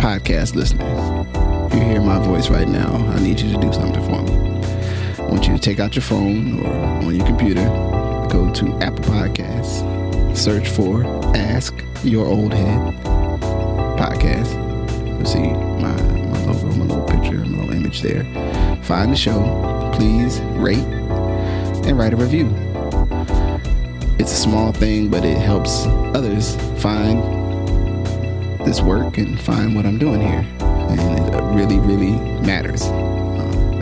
podcast listeners, if you hear my voice right now, I need you to do something for me. I want you to take out your phone or on your computer, go to Apple Podcasts, search for Ask Your Oldhead podcast. You'll see my logo, my little picture, my little image there. Find the show. Please rate and write a review. It's a small thing, but it helps others find this work and find what I'm doing here. And it really, really matters,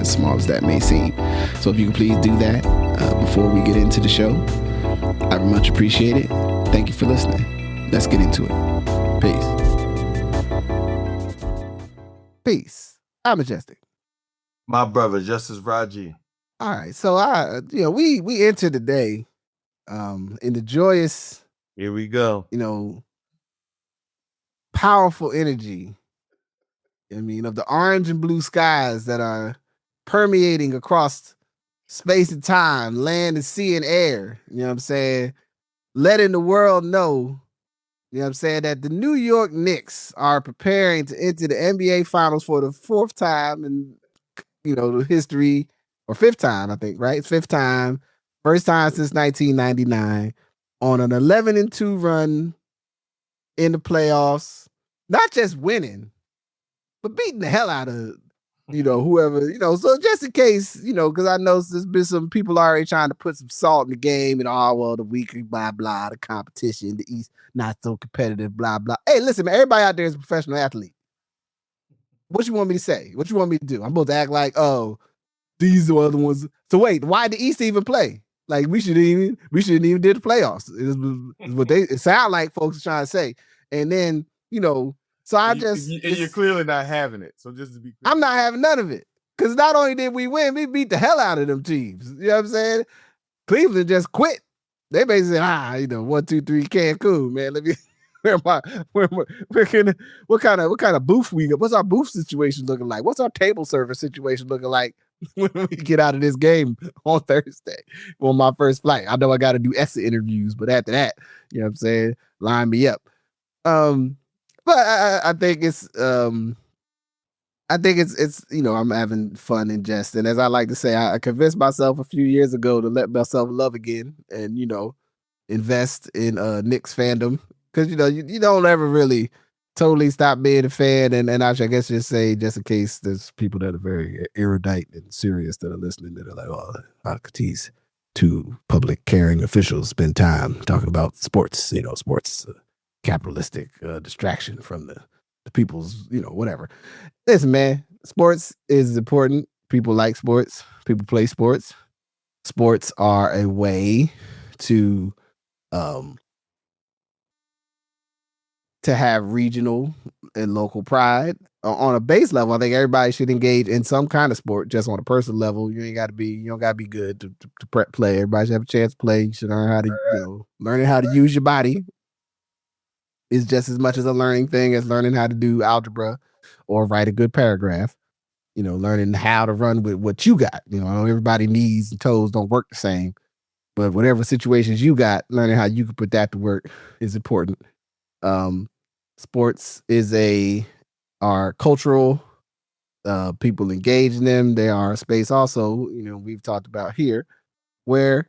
as small as that may seem. So if you can please do that before we get into the show, I would much appreciate it. Thank you for listening. Let's get into it. Peace. Peace. I'm Majestic. My brother, Justice Rajee. All right. So we enter the day in the joyous, here we go, powerful energy, of the orange and blue skies that are permeating across space and time, land and sea and air, letting the world know, that the New York Knicks are preparing to enter the NBA Finals for the fourth time in, the history, or fifth time, I think, right? It's fifth time, first time since 1999, on an 11-2 run in the playoffs, not just winning, but beating the hell out of, whoever, so just in case, because I know there's been some people already trying to put some salt in the game and the weaker, blah, blah, the competition, the East, not so competitive, blah, blah. Hey, listen, man, everybody out there is a professional athlete. What you want me to say? What you want me to do? I'm supposed to act like, oh, these are the other ones. So wait, why did the East even play? Like we shouldn't even did the playoffs. Is what it sound like folks are trying to say. And then, so you're clearly not having it. So just to be clear, I'm not having none of it. Because not only did we win, we beat the hell out of them teams. You know what I'm saying? Cleveland just quit. They basically said, 1, 2, 3, Cancun, man. Let me what kind of booth we got? What's our booth situation looking like? What's our table service situation looking like when we get out of this game on Thursday on my first flight? I know I got to do exit interviews, but after that, line me up. But I think it's I'm having fun and jest. And as I like to say, I convinced myself a few years ago to let myself love again and, invest in Knicks fandom. Because, you don't ever really totally stop being a fan. And I guess just say, just in case there's people that are very erudite and serious that are listening that are like, oh, these two public caring officials spend time talking about sports, sports capitalistic distraction from the people's, whatever. Listen, man, sports is important. People like sports. People play sports. Sports are a way to have regional and local pride. On a base level, I think everybody should engage in some kind of sport. Just on a personal level, you don't got to be good to play. Everybody should have a chance to play. You should learn how to, learning how to use your body is just as much as a learning thing as learning how to do algebra or write a good paragraph. Learning how to run with what you got. Everybody's knees and toes don't work the same, but whatever situations you got, learning how you can put that to work is important. Sports are cultural. People engage in them. They are a space also, we've talked about here, where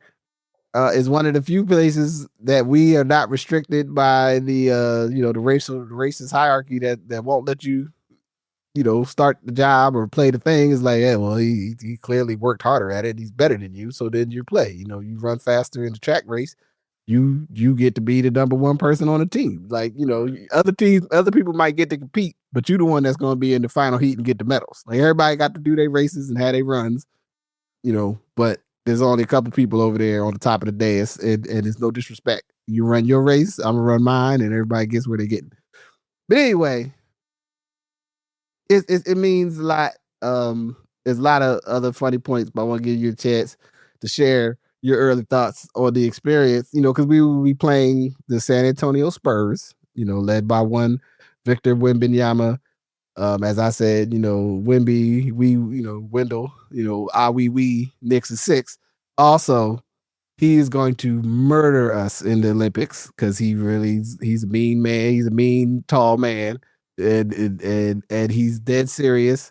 is one of the few places that we are not restricted by the racist hierarchy that won't let you, start the job or play the thing. Is like, yeah, well, he clearly worked harder at it. He's better than you. So then you play, you run faster in the track race. You get to be the number one person on the team. Like, other people might get to compete, but you're the one that's going to be in the final heat and get the medals. Like everybody got to do their races and have their runs, but there's only a couple people over there on the top of the dais, and it's no disrespect. You run your race, I'm gonna run mine, and everybody gets where they're getting. But anyway, it means a lot. There's a lot of other funny points, but I want to give you a chance to share your early thoughts on the experience, because we will be playing the San Antonio Spurs, led by one Victor Wembanyama. As I said, Wemby, Wendell, we Knicks is 6. Also, he is going to murder us in the Olympics because he's a mean man. He's a mean, tall man. and he's dead serious.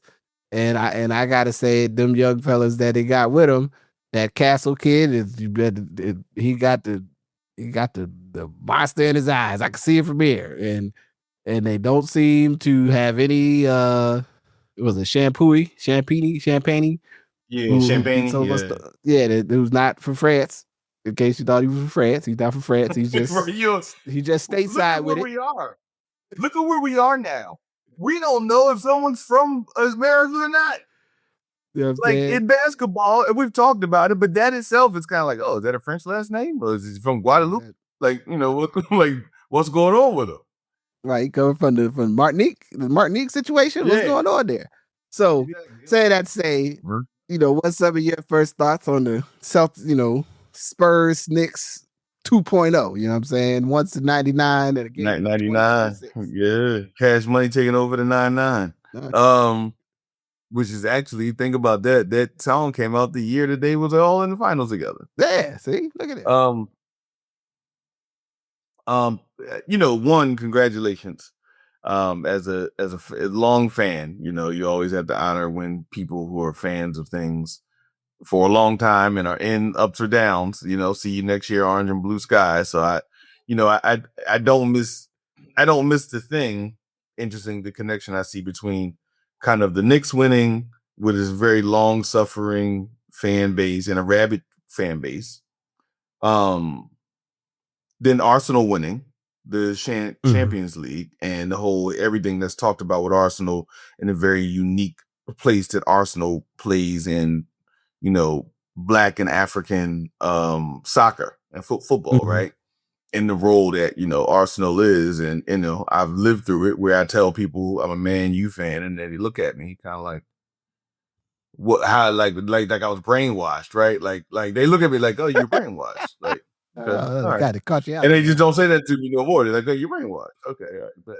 And I gotta say, them young fellas that he got with him, that Castle kid he got the monster in his eyes. I can see it from here, and they don't seem to have any. It was a champagne. Yeah, Who did champagne. so much stuff? Yeah, that who's not from France. In case you thought he was from France, he's not from France. He's just Look stateside at with where it. we are. Look at where we are now. We don't know if someone's from America or not. You know what I'm Like saying? in basketball, and we've talked about it, but that itself is kind of like, oh, is that a French last name? Or is he from Guadeloupe? Like, what's going on with him? Right, he coming from the Martinique situation. What's Yeah. going on there? So say that what's some of your first thoughts on the Spurs Knicks 2.0? You know what I'm saying? Once to 99 and again 99. Yeah. Cash Money taking over the 99. Which is actually, think about that song came out the year that they was all in the finals together. Yeah, see, look at it. One, congratulations. As a long fan, you always have to honor when people who are fans of things for a long time and are in ups or downs, see you next year, orange and blue sky. So I don't miss the thing. Interesting, the connection I see between kind of the Knicks winning with his very long suffering fan base and a rabid fan base. Then Arsenal winning the Champions League and the whole everything that's talked about with Arsenal in a very unique place that Arsenal plays in, Black and African soccer and football, right? In the role that, Arsenal is. And, I've lived through it where I tell people I'm a Man U fan and then they look at me kind of like, how, like I was brainwashed, right? Like they look at me like, oh, you're brainwashed. Like, God, it caught you out. And they just don't say that to me no more. They're like, oh, you're brainwashed. Okay, all right, but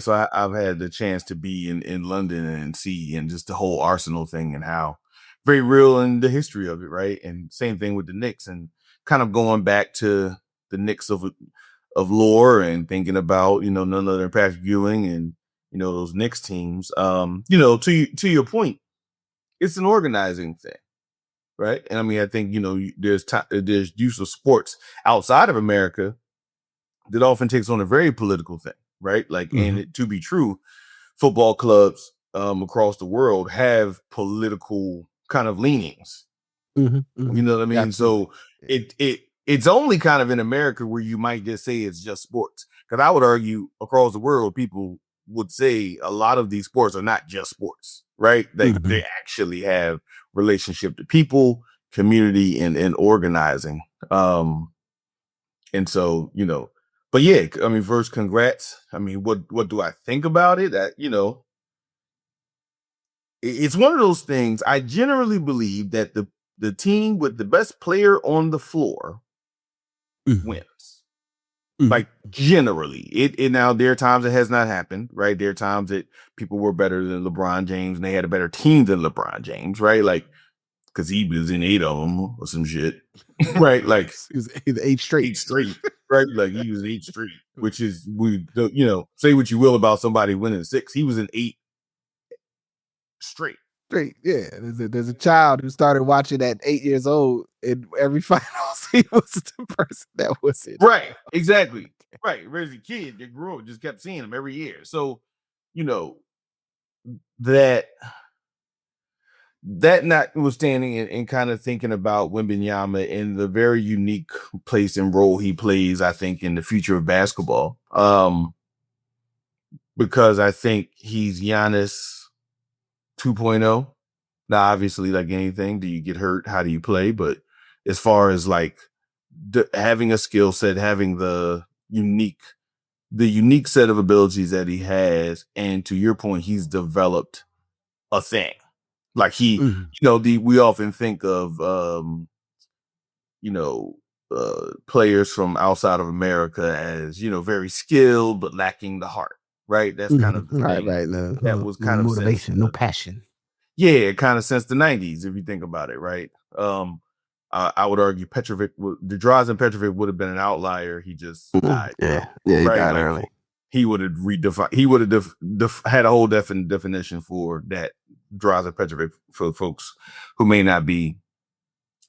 so I've had the chance to be in London and see and just the whole Arsenal thing and how very real in the history of it, right? And same thing with the Knicks and kind of going back to the Knicks of lore and thinking about, none other than Patrick Ewing and, those Knicks teams. To your point, it's an organizing thing. Right. And I mean, I think, there's use of sports outside of America that often takes on a very political thing. Right. Like, and to be true, football clubs across the world have political kind of leanings. You know what I mean? Absolutely. So it's only kind of in America where you might just say it's just sports. Because I would argue across the world, people would say a lot of these sports are not just sports, right? They actually have relationship to people, community, and organizing. And so, but yeah, I mean, first, congrats. I mean, what do I think about it? That, it's one of those things. I generally believe that the team with the best player on the floor wins. Like generally, it now there are times it has not happened, right? There are times that people were better than LeBron James and they had a better team than LeBron James, right? Like, because he was in 8 of them or some shit, right? Like he was 8 straight. 8 straight, right? Like he was 8 straight, which is say what you will about somebody winning 6, he was in 8 straight. Yeah, there's a child who started watching at 8 years old in every finals. He was the person that was it. Right, exactly. Right, whereas a kid that grew up just kept seeing him every year. So, that notwithstanding and kind of thinking about Wembanyama in the very unique place and role he plays, I think in the future of basketball, because I think he's Giannis 2.0. Now, obviously, like anything, do you get hurt? How do you play? But as far as like having a skill set, having the unique set of abilities that he has, and to your point, he's developed a thing. Like we often think of players from outside of America as very skilled but lacking the heart. Right, that's kind of the thing. Right. That was kind of motivation, no passion. Yeah, kind of since the 90s, if you think about it, right? I would argue Petrovic, Drazen Petrovic would have been an outlier. He just died. Yeah, he died early. he would have redefined. He would have had a whole definition for that drives a petrify for folks who may not be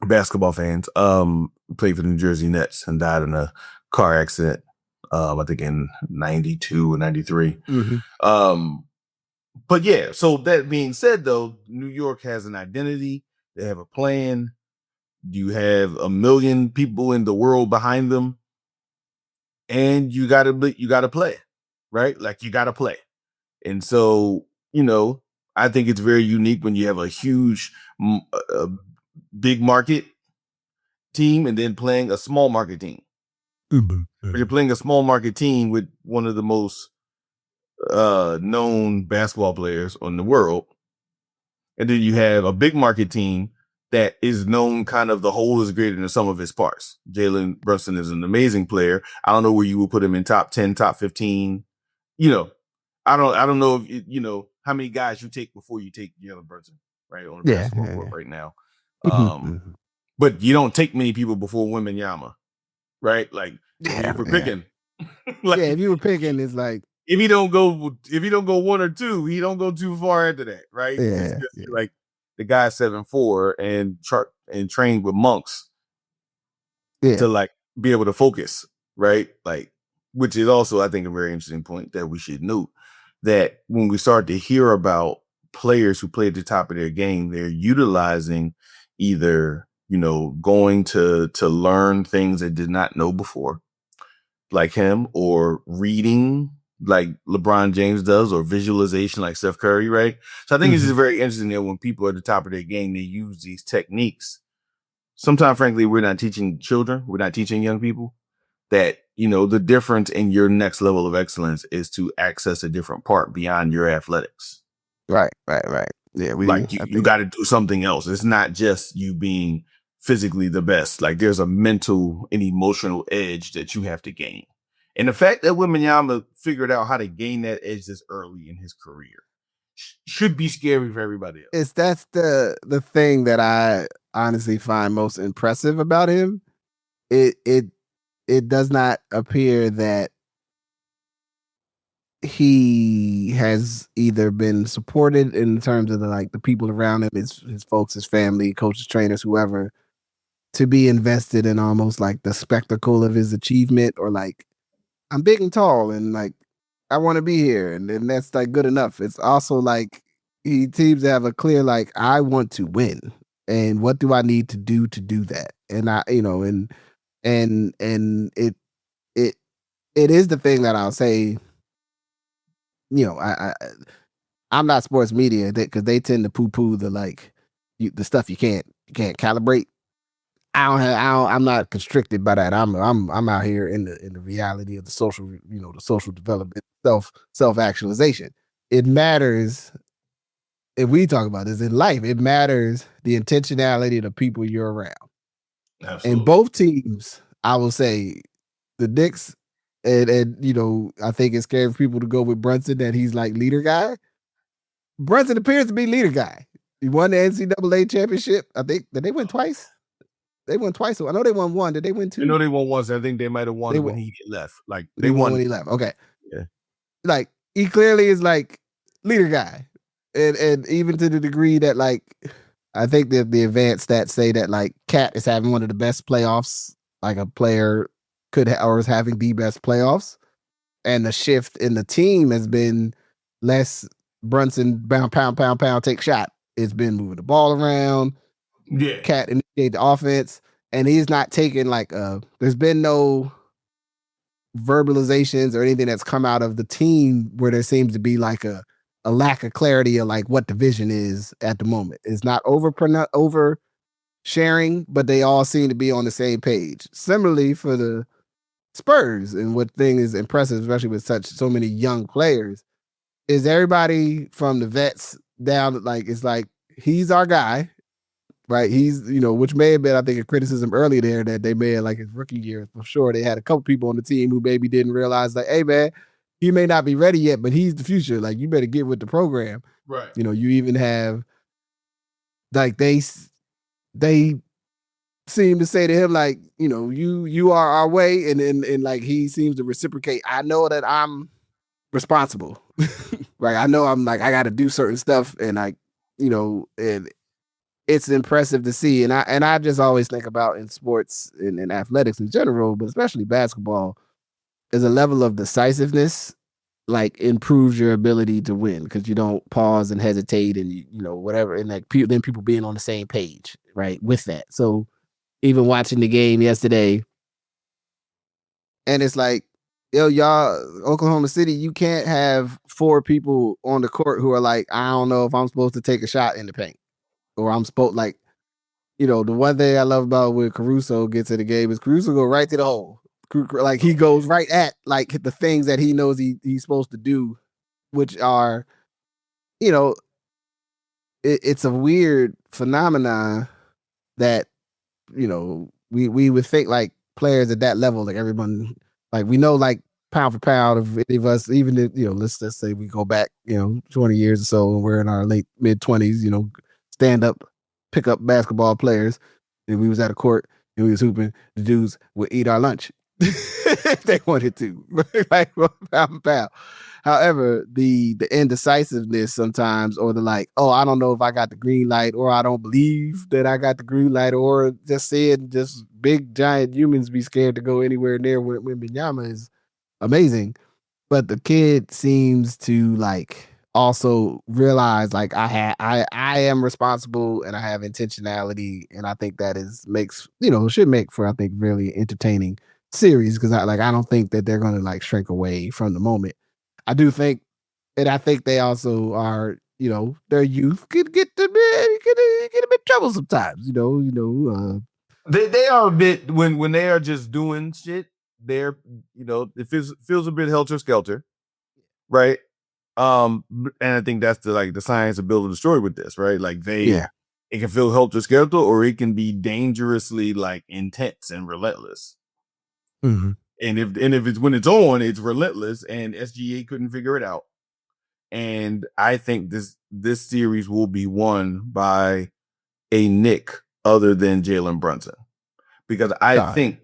basketball fans. Played for the New Jersey Nets and died in a car accident. I think in 92 or 93. But yeah, so that being said, though, New York has an identity. They have a plan. You have 1 million people in the world behind them, and you gotta play, right? Like you gotta play. And so, I think it's very unique when you have a huge, big market team and then playing a small market team. But you're playing a small market team with one of the most known basketball players in the world. And then you have a big market team that is known kind of the whole is greater than the sum of its parts. Jalen Brunson is an amazing player. I don't know where you would put him in top 10, top 15. I don't know if how many guys you take before you take Jalen Brunson, right? On the basketball court right now. But you don't take many people before Wembanyama, right? Like if we're picking. If you were picking, it's like if he don't go one or two, he don't go too far into that, right? Like the guy 7'4" and trained with monks to like be able to focus, right? Like, which is also, I think, a very interesting point that we should note that when we start to hear about players who play at the top of their game, they're utilizing either, going to learn things they did not know before, like him, or reading like LeBron James does, or visualization like Steph Curry, right? So I think it's just very interesting that when people are at the top of their game, they use these techniques. Sometimes, frankly, we're not teaching children, we're not teaching young people that, the difference in your next level of excellence is to access a different part beyond your athletics. Right. Yeah, you got to do something else. It's not just you being physically the best. Like there's a mental and emotional edge that you have to gain. And the fact that Wembanyama figured out how to gain that edge this early in his career should be scary for everybody else. That's the thing that I honestly find most impressive about him. It does not appear that he has either been supported in terms of the people around him, his folks, his family, coaches, trainers, whoever, to be invested in almost like the spectacle of his achievement, or like, I'm big and tall and like I want to be here, and then that's like good enough. It's also like he seems to have a clear like, I want to win, and what do I need to do that? And it is the thing that I'll say. I'm not sports media because they tend to poo poo the the stuff you can't calibrate. I'm not constricted by that. I'm out here in the reality of the social, the social development, self actualization. It matters. If we talk about this in life, it matters the intentionality of the people you're around. Absolutely. And both teams, I will say, the Knicks, and I think it's scary for people to go with Brunson, that he's like leader guy. Brunson appears to be leader guy. He won the NCAA championship. I think, did they win twice? They won twice. I know they won one. Did they win two? I know they won once. I think they might have won when he left. Like they won when he left. Okay. Yeah. Like he clearly is like leader guy. And even to the degree that like, I think that the advanced stats say that like Cat is having one of the best playoffs like a player or is having the best playoffs. And the shift in the team has been less Brunson pound, take shot. It's been moving the ball around. Yeah. Cat initiate the offense, and he's not taking there's been no verbalizations or anything that's come out of the team where there seems to be like a lack of clarity of like what the vision is at the moment. It's not over sharing, but they all seem to be on the same page. Similarly for the Spurs, and what thing is impressive, especially with so many young players, is everybody from the vets down, like it's like he's our guy, right? He's, which may have been, I think, a criticism earlier there that they made like his rookie year. For sure, they had a couple people on the team who maybe didn't realize like, hey man, he may not be ready yet, but he's the future. Like you better get with the program. Right. You even have like they seem to say to him like, you are our way, and like he seems to reciprocate. I know that I'm responsible. Right. I know I'm like, I got to do certain stuff and and it's impressive to see. And I just always think about in sports and athletics in general, but especially basketball, is a level of decisiveness like improves your ability to win because you don't pause and hesitate and whatever and like then people being on the same page right with that. So even watching the game yesterday, and it's like, yo, y'all, Oklahoma City, you can't have four people on the court who are like, I don't know if I'm supposed to take a shot in the paint or I'm supposed like, the one thing I love about when Caruso gets in the game is Caruso go right to the hole. Like he goes right at like the things that he knows he's supposed to do, which are, you know, it's a weird phenomenon that we would think like players at that level, like everyone, like we know like pound for pound of any of us, even if, let's say we go back 20 years or so and we're in our late mid-20s, stand up, pick up basketball players, and we was at a court and we was hooping, the dudes would eat our lunch if they wanted to, like pound for pound. However, the indecisiveness sometimes, or the like, oh, I don't know if I got the green light, or I don't believe that I got the green light, or just seeing just big giant humans be scared to go anywhere near when Binyama is amazing. But the kid seems to like also realize like I am responsible and I have intentionality, and I think that makes should make for I think really entertaining series because I don't think that they're going to like shrink away from the moment. I do think, and I think they also are, their youth could get a bit trouble sometimes. They are a bit when they are just doing shit. They're it feels a bit helter skelter, right? And I think that's the science of building a story with this, right? Like Yeah. it can feel helter skelter, or it can be dangerously like intense and relentless. Mm-hmm. And if it's when it's on, it's relentless, and SGA couldn't figure it out. And I think this series will be won by a Knick other than Jalen Brunson, because I think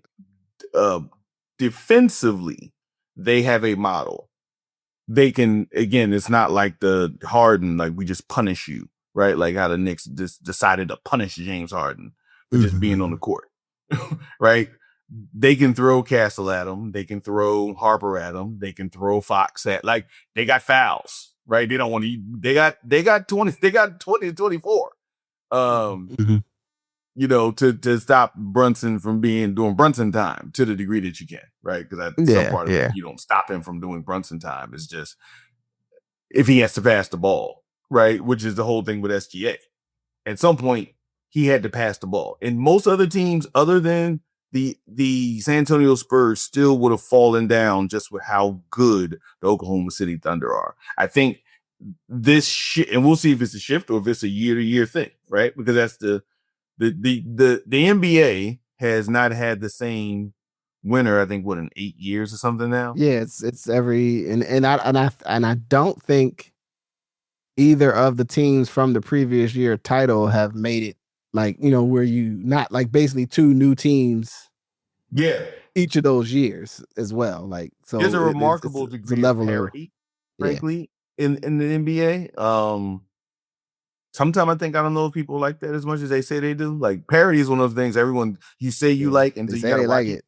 defensively they have a model. They can, again, it's not like the Harden, like we just punish you, right? Like how the Knicks just decided to punish James Harden for just being on the court, right? They can throw Castle at him. They can throw Harper at him. They can throw Fox at, like, they got fouls, right? They don't want to, they got 20 to 24. To stop Brunson from doing Brunson time to the degree that you can, right? Because at some part of it, you don't stop him from doing Brunson time. It's just if he has to pass the ball, right? Which is the whole thing with SGA. At some point, he had to pass the ball. And most other teams, other than the San Antonio Spurs, still would have fallen down just with how good the Oklahoma City Thunder are. I think and we'll see if it's a shift or if it's a year-to-year thing, right? Because that's the NBA has not had the same winner, I think, in 8 years or something now. Yeah, it's every and I don't think either of the teams from the previous year title have made it like, where you not like basically two new teams. Yeah. Each of those years as well. Like, so there's a remarkable it's a degree level of parity, yeah. frankly, in the NBA. Sometimes I think I don't know if people like that as much as they say they do. Like parody is one of those things everyone you say you like until you gotta watch it.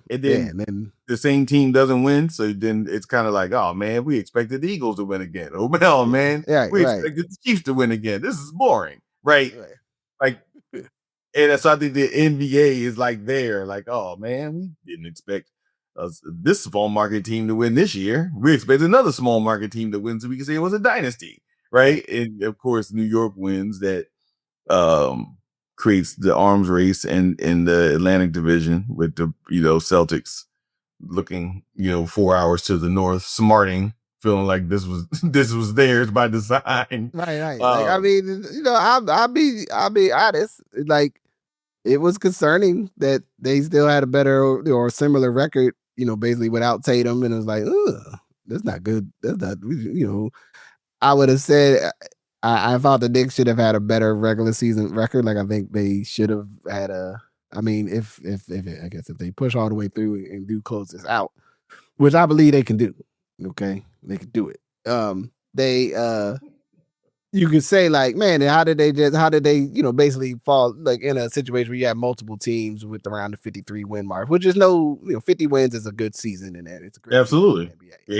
And then the same team doesn't win, so then it's kind of like, oh man, we expected the Eagles to win again. Oh man, we expected the Chiefs to win again. This is boring, right? Like, and so I think the NBA is like there, like, oh man, we didn't expect this small market team to win this year. We expect another small market team to win so we can say it was a dynasty, right? And of course, New York wins that. Creates the arms race in the Atlantic Division with the Celtics looking 4 hours to the north, smarting, feeling like this was theirs by design. Right. Like, I mean, I'll be honest. Like, it was concerning that they still had a better or similar record, basically without Tatum, and it was like, ugh, that's not good. That's not, I would have said I thought the Knicks should have had a better regular season record. Like I think they should have had a. I mean, if I guess if they push all the way through and do close this out, which I believe they can do, Okay, they could do it. They you could say like, man, how did they basically fall like in a situation where you have multiple teams with around the 53 win mark, which is 50 wins is a good season in that. It's a great season in Absolutely. the NBA. You're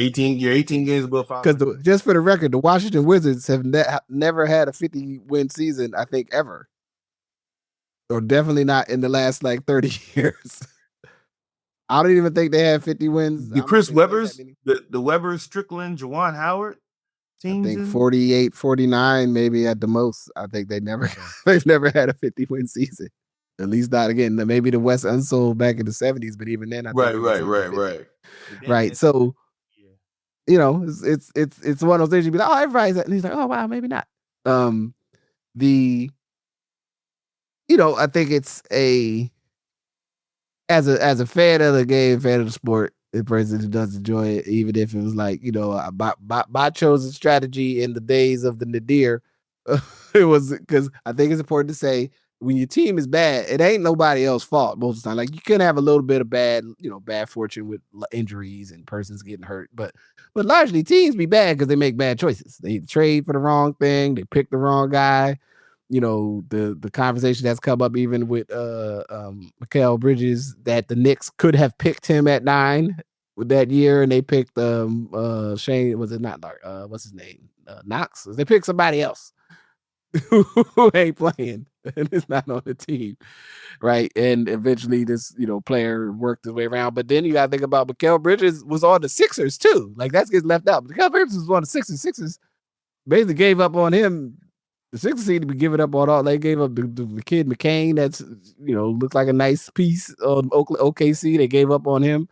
18 games above Because 500. just for the record, the Washington Wizards have never had a 50 win season, I think, ever, or definitely not in the last like 30 years. I don't even think they had 50 wins. I The don't think Chris they played that Webbers, many. the Webbers, Strickland, Juwan Howard I teams think in. 48, 49, maybe at the most. I think Okay. they've never had a 50 win season. At least not again. Maybe the West Unsold back in the 70s, but even then I think Right, it was right, under right, 50. right. But then Right. again, So, yeah. it's one of those things you'd be like, oh, everybody's and he's like, oh wow, maybe not. The I think it's as a fan of the game, fan of the sport, a person who does enjoy it, even if it was like, my chosen strategy in the days of the nadir, it was because I think it's important to say when your team is bad, it ain't nobody else's fault most of the time. Like you can have a little bit of bad fortune with injuries and persons getting hurt, but largely teams be bad because they make bad choices. They trade for the wrong thing, they pick the wrong guy. The conversation that's come up even with Mikal Bridges that the Knicks could have picked him at 9 with that year, and they picked Shane. Was it not what's his name? Knox. They picked somebody else who ain't playing and is not on the team, right? And eventually this player worked his way around. But then you got to think about Mikal Bridges was on the Sixers too. Like that gets left out. Mikal Bridges was on the Sixers. Sixers basically gave up on him. The Sixers seem to be giving up on all. They gave up the kid McCain. That's looked like a nice piece on OKC. They gave up on him.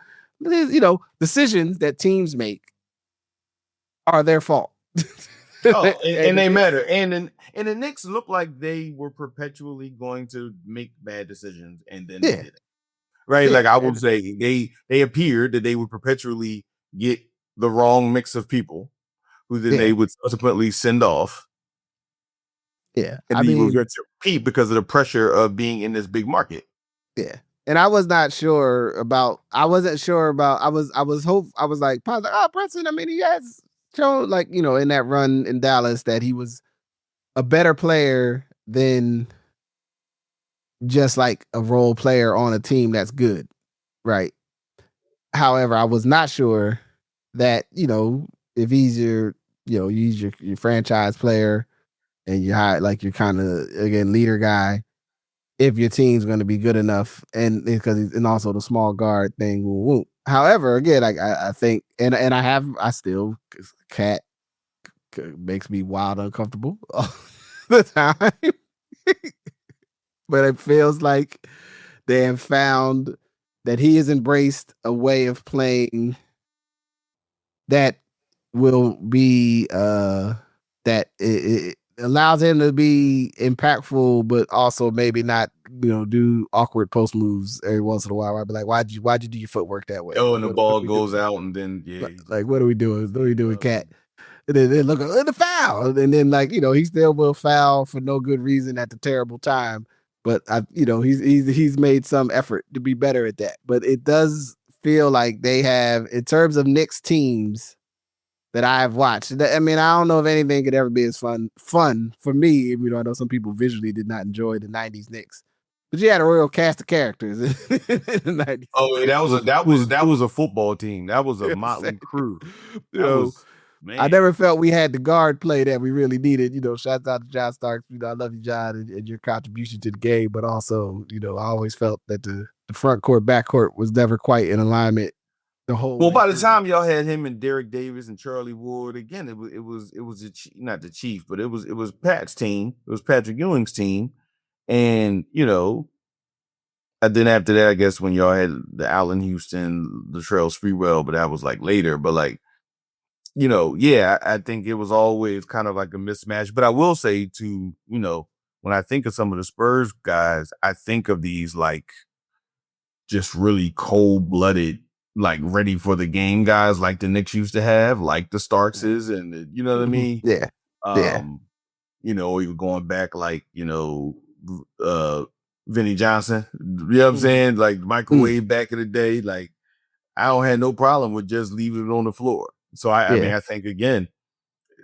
Decisions that teams make are their fault. Oh, and the they Knicks, matter. And the Knicks looked like they were perpetually going to make bad decisions, and then they yeah, did it. Right? yeah, Like I would say, they appeared that they would perpetually get the wrong mix of people, who then they yeah, would subsequently send off, yeah. and I then you would mean, get to repeat because of the pressure of being in this big market. yeah. And I was not sure about. I wasn't sure about. I was hope. I was like, oh, Brunson. I mean, he has shown like in that run in Dallas that he was a better player than just like a role player on a team that's good, right? However, I was not sure that if he's your franchise player and you're high, like you're kind of again leader guy, if your team's going to be good enough, and because and also the small guard thing. Woo, woo. However, again, I think and I still Cat makes me wild uncomfortable all the time. But it feels like they have found that he has embraced a way of playing that will be that it allows him to be impactful, but also maybe not do awkward post moves every once in a while. I'd be like, why'd you do your footwork that way? Oh, Like and the what are ball we doing? goes out, and then Like what are we doing? What are we doing, um, Cat? And then they look at the foul, and then he still will foul for no good reason at the terrible time. But he's made some effort to be better at that. But it does feel like they have, in terms of Knicks teams that I've watched. I mean, I don't know if anything could ever be as fun for me. I know some people visually did not enjoy the '90s Knicks, but you had a real cast of characters in the '90s. oh, that was a football team. That was a You know what I'm motley saying? crew. You That know, was I man. never felt we had the guard play that we really needed. Shouts out to John Starks. I love you, John, and your contribution to the game. But also, I always felt that the front court, back court was never quite in alignment the whole Well, way by the through. time y'all had him and Derek Davis and Charlie Ward again, it was not the Chief, but it was Pat's team. It was Patrick Ewing's team, and and then after that, I guess when y'all had the Allen Houston, the Latrell Sprewell, but that was like later. But like yeah, I think it was always kind of like a mismatch. But I will say to when I think of some of the Spurs guys, I think of these like just really cold blooded, like ready for the game guys, like the Knicks used to have, like the Starkses, and you know what I mean. Yeah, yeah. Um, you were going back like Vinny Johnson. You know what I'm Mhm. saying? Like Mm. microwave back in the day. Like I don't have no problem with just leaving it on the floor. So I mean, I think again,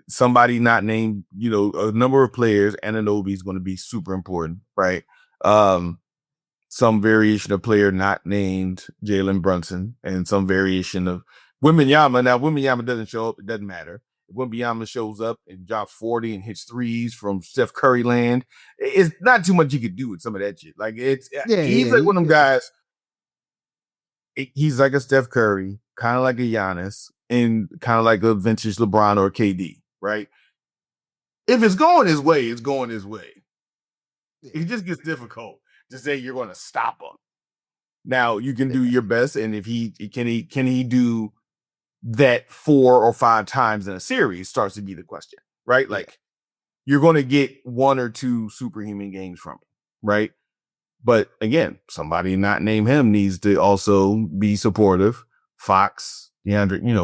somebody not named, a number of players, Anunoby is going to be super important, right? Some variation of player not named Jalen Brunson, and some variation of Wembanyama. Now, Wembanyama doesn't show up; it doesn't matter. If Wembanyama shows up and drops 40 and hits threes from Steph Curry land, it's not too much you could do with some of that shit. Like he's like one of them guys. He's like a Steph Curry, kind of like a Giannis, and kind of like a vintage LeBron or KD, right? If it's going his way, it's going his way. It just gets difficult to say you're going to stop him. Now you can do your best, and if he can he do that 4 or 5 times in a series starts to be the question, right? Like you're going to get 1 or 2 superhuman games from him, right? But again, somebody not name him needs to also be supportive. Fox,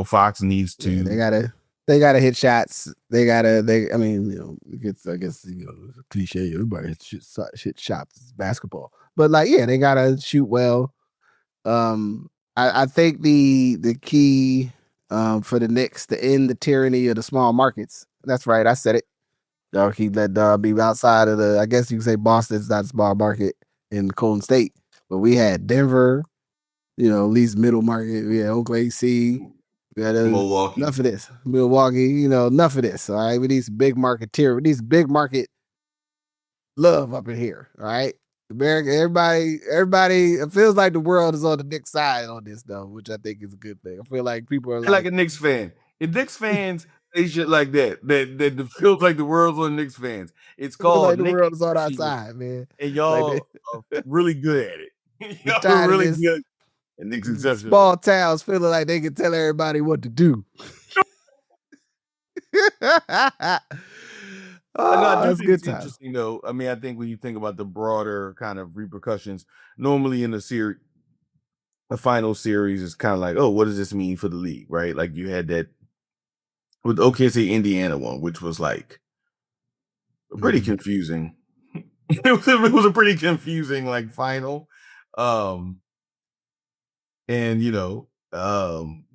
Fox needs to. Yeah, they gotta hit shots. I mean, I guess cliche. Everybody hit shots. It's basketball, but like, yeah, they gotta shoot well. I think the key for the Knicks to end the tyranny of the small markets. That's right, I said it. He let be outside of I guess you could say Boston's not a small market in Golden State, but we had Denver, at least middle market. We had Oakland C. We had Milwaukee. Enough of this. Milwaukee, enough of this. All right. We need some big market we need some big market love up in here. All right. America, everybody, it feels like the world is on the Knicks side on this, though, which I think is a good thing. I feel like people are like a Knicks fan. If Knicks fans say shit like that feels like the world's on Knicks fans. It's called like the Knicks world is on our side, man. And y'all are really good at it. Y'all are tired of really this. good. And Knicks exception. Small towns feeling like they can tell everybody what to do. I do that's think good it's time. interesting, though. I mean, I think when you think about the broader kind of repercussions, normally in the final series is kind of like, oh, what does this mean for the league, right? Like you had that with OKC Indiana one, which was like pretty confusing. It was a pretty confusing like final. And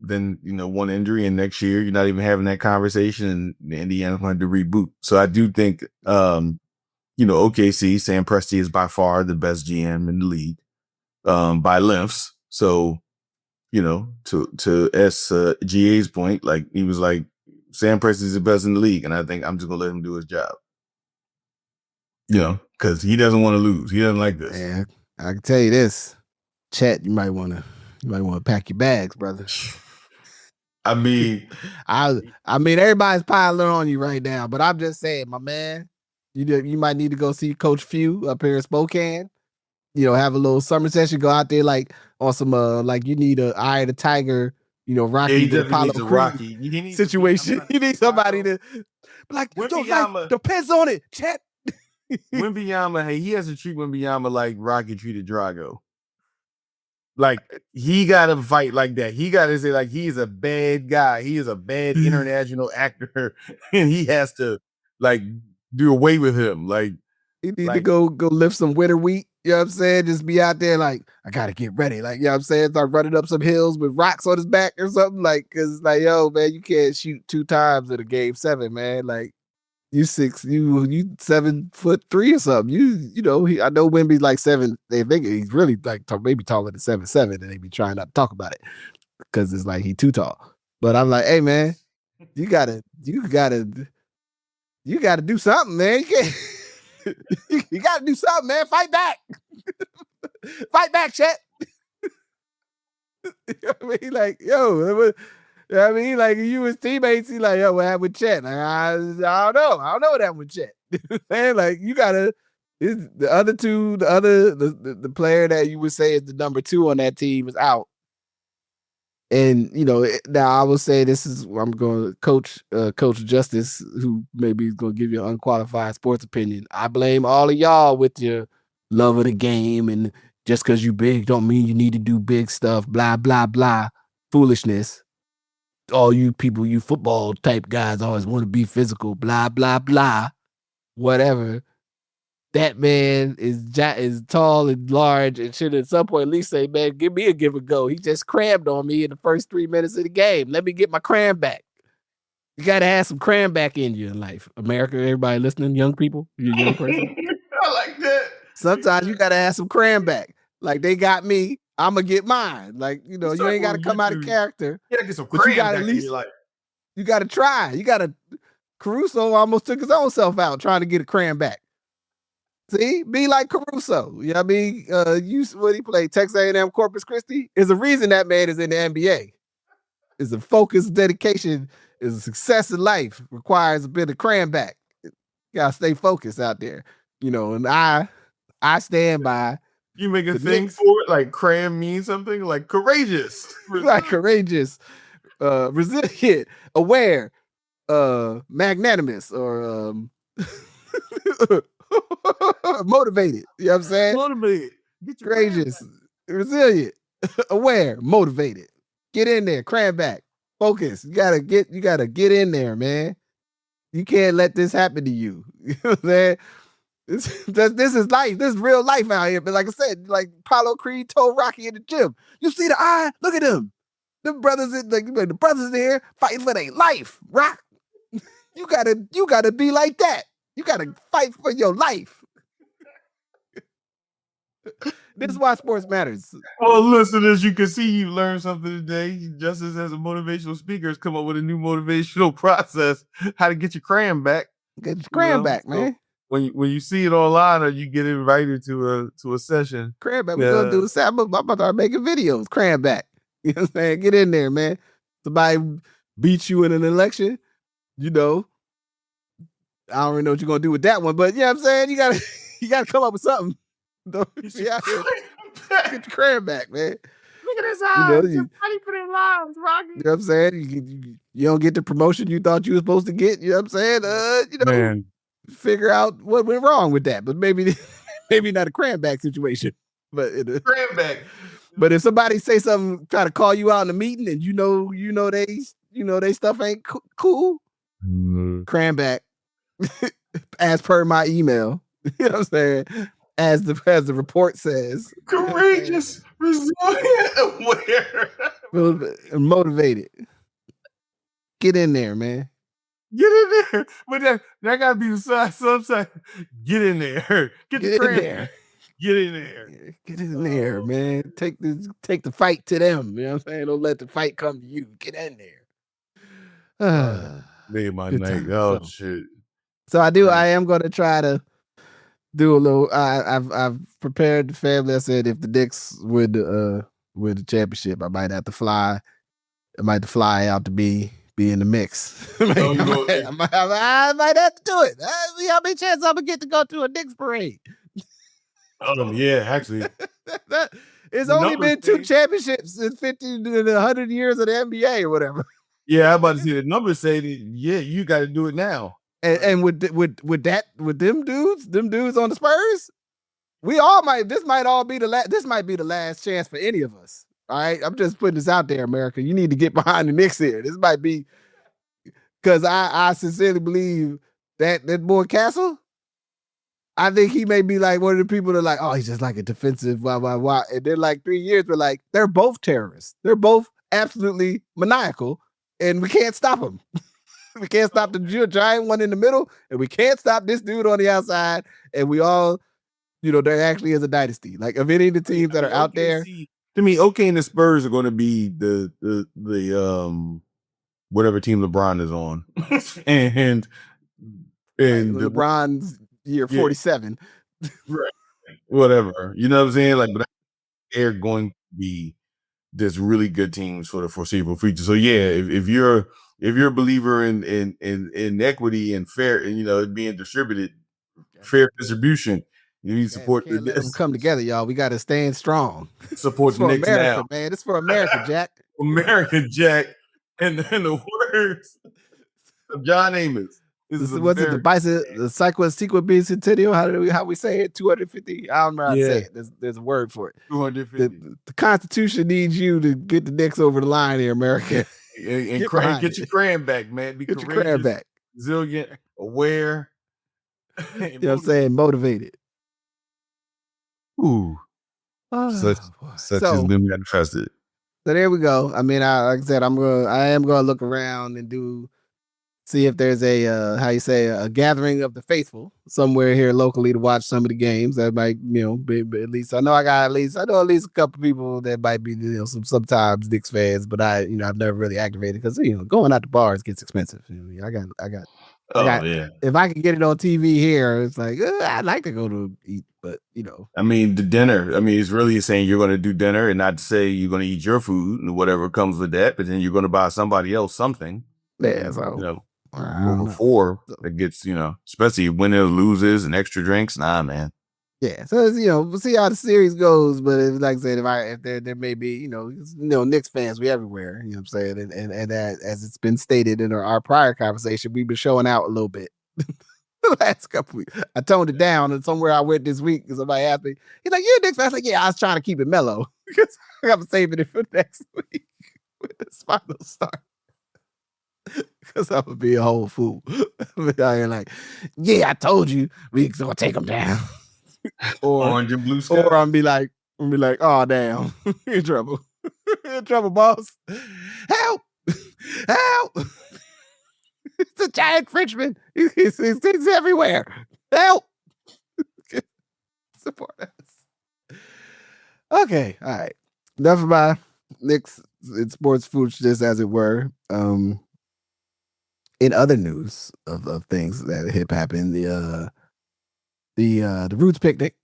then one injury, and next year you're not even having that conversation, and Indiana's going to reboot. So I do think OKC, Sam Presti is by far the best GM in the league, by lengths. So to GA's point, like he was like, Sam Presti is the best in the league, and I think I'm just gonna let him do his job. Because he doesn't want to lose. He doesn't like this. Yeah, I can tell you this, Chet. You might want to pack your bags, brother. I mean, everybody's piling on you right now, but I'm just saying, my man, you might need to go see Coach Few up here in Spokane. Have a little summer session. Go out there like on some like you need a Eye of the Tiger. Rocky with Apollo Creed situation. You need somebody to like. Your life depends on it, Chet. Wembanyama, he has to treat Wembanyama like Rocky treated Drago. Like he got to fight like that. He got to say like he's a bad guy. He is a bad international actor, and he has to like do away with him. Like he need to go lift some winter wheat. You know what I'm saying? Just be out there like, I got to get ready. Like, you know what I'm saying? Start running up some hills with rocks on his back or something. Like, cause like, yo, man, you can't shoot 2 times in a game 7, man. Like, you 7'3" or something. I know Wemby's like 7. They think he's really like maybe taller than 7'7", and they be trying not to talk about it because it's like he too tall. But I'm like, hey man, you gotta do something, man. You can't. You gotta do something, man. Fight back. Fight back, Chet. I mean, like, yo. I mean, like you his teammates, he like, yo, what happened with Chet? Like, I don't know. I don't know what happened with Chet. Man, like you gotta the other two, the player that you would say is the number 2 on that team is out. And now I will say this is I'm going to Coach Justice, who maybe is going to give you an unqualified sports opinion. I blame all of y'all with your love of the game, and just because you big don't mean you need to do big stuff. Blah blah blah, foolishness. All you people, you football type guys always want to be physical. Blah blah blah, whatever. that man is tall and large and should at some point at least say, man, give me a give and go. He just crammed on me in the first 3 minutes of the game. Let me get my cram back. You got to have some cram back in you in life. America, everybody listening, young people, you a young person. I like that. Sometimes you got to have some cram back. Like they got me, I'm going to get mine. Like, you know, you ain't got to come out of character. You got to get some but cram you got back at least, in your life. You got to try. You got to, Caruso almost took his own self out trying to get a cram back. See, be like Caruso. You know what I mean? What he played, Texas A&M Corpus Christi. Is the reason that man is in the NBA. Is a focus, dedication, is a success in life. Requires a bit of cram back. You gotta stay focused out there. You know, and I stand by. You make a thing Knicks. For it, like cram means something like courageous. Like courageous, resilient, aware, magnanimous, or motivated. You know what I'm saying? Motivated. Courageous, resilient, aware, motivated. Get in there, cram back, focus. You gotta get in there, man. You can't let this happen to you. You know what I'm saying? This is life. This is real life out here. But like I said, like Apollo Creed told Rocky in the gym, you see the eye? Look at them. The brothers there fighting for their life. Rock. You gotta be like that. You gotta fight for your life. This is why sports matters. Well, listeners, you can see you learned something today. Justice, as a motivational speaker, has come up with a new motivational process, how to get your cram back. Get your cram back, man. When you see it online or you get invited to a session. Cram back. We're gonna do the I'm about to start making videos. Cram back. You know what I'm saying? Get in there, man. Somebody beats you in an election, you know. I don't really know what you're gonna do with that one, but you know what I'm saying? You gotta come up with something. Don't be out here. Get your cram back, man. Look at his eyes. You're fighting for their lives, Rocky. You know what I'm saying? You don't get the promotion you thought you were supposed to get. You know what I'm saying? You know, man. Figure out what went wrong with that. But maybe not a cram back situation. But cram back. But if somebody say something, try to call you out in a meeting, and you know they stuff ain't cool, cram back. As per my email, you know what I'm saying? As the report says, courageous, resilient, aware, motivated. Get in there, man. Get in there. But that gotta be the side. Get in there. Get in there. Get in there. Get in there, man. Take the fight to them. You know what I'm saying? Don't let the fight come to you. Get in there. Made my night. Oh shit. So I am gonna try to do a little. I've prepared the family. I said if the Knicks win the championship, I might have to fly. I might have to fly out to be in the mix. I might have to do it. See how many chances I'm gonna get to go to a Knicks parade. Yeah, actually, it's only been 2 championships in 50 to 100 years of the NBA or whatever. Yeah, I'm about to see the numbers say that. Yeah, you got to do it now. And with them dudes on the Spurs, we all might. This might be the last chance for any of us. All right, I'm just putting this out there, America. You need to get behind the Knicks here. This might be because I sincerely believe that boy Castle. I think he may be like one of the people that are like, oh, he's just like a defensive, blah, blah, blah. And then like 3 years, we're like, they're both terrorists. They're both absolutely maniacal, and we can't stop them. We can't stop the giant one in the middle, and we can't stop this dude on the outside. And we all, there actually is a dynasty. Like of any of the teams that are out there. To me, OK and the Spurs are going to be the whatever team LeBron is on, and LeBron's year 47, right? Whatever, you know what I'm saying? Like, but they're going to be this really good teams for the foreseeable future. So yeah, if you're a believer in equity and fair, and it being distributed, fair distribution, you need to support the Knicks. Come together, y'all. We got to stand strong. Support the Knicks America, now, man. It's for America, Jack. America, Jack, and the words of John Amos. Was it the bicentennial? How we say it? 250. I don't know how to say it. There's a word for it. 250. The Constitution needs you to get the Knicks over the line here, America. and get your cram back, man. Get your cram back. Resilient, aware. You know what I'm saying? Motivated. Ooh, such Oh, boy. such has been manifested. So there we go. I mean, like I said, I am gonna look around and see if there's a how you say a gathering of the faithful somewhere here locally to watch some of the games. That might be at least I know at least a couple people that might be sometimes Knicks fans, but I've never really activated because going out to bars gets expensive. I Oh got yeah. if I can get it on TV here, it's like I'd like to go to eat, but I mean, the dinner. I mean, it's really saying you're going to do dinner and not say you're going to eat your food and whatever comes with that, but then you're going to buy somebody else something. yeah. And, So I don't over know. four, So, it gets, especially when it loses and extra drinks. Nah, man. yeah, so it's, we'll see how the series goes. But like I said, if there may be Knicks fans, we everywhere. You know what I'm saying, and as it's been stated in our prior conversation, we've been showing out a little bit. The last couple weeks, I toned it down, and somewhere I went this week because somebody asked me, he's like, "You're a Knicks fan?" I was like, "Yeah, I was trying to keep it mellow because I'm saving it for next week when this final start." Because I'm gonna be a whole fool. I'm out here like, yeah, I told you we gonna take them down. or Orange and blue or sky. I'm be like, oh damn, you're in trouble. You're in trouble, boss. Help! Help! It's a giant Frenchman. He's everywhere. Help! Support us. Okay, all right. Enough of my Knicks and sports foolishness, as it were. In other news of things that have happened, the Roots picnic,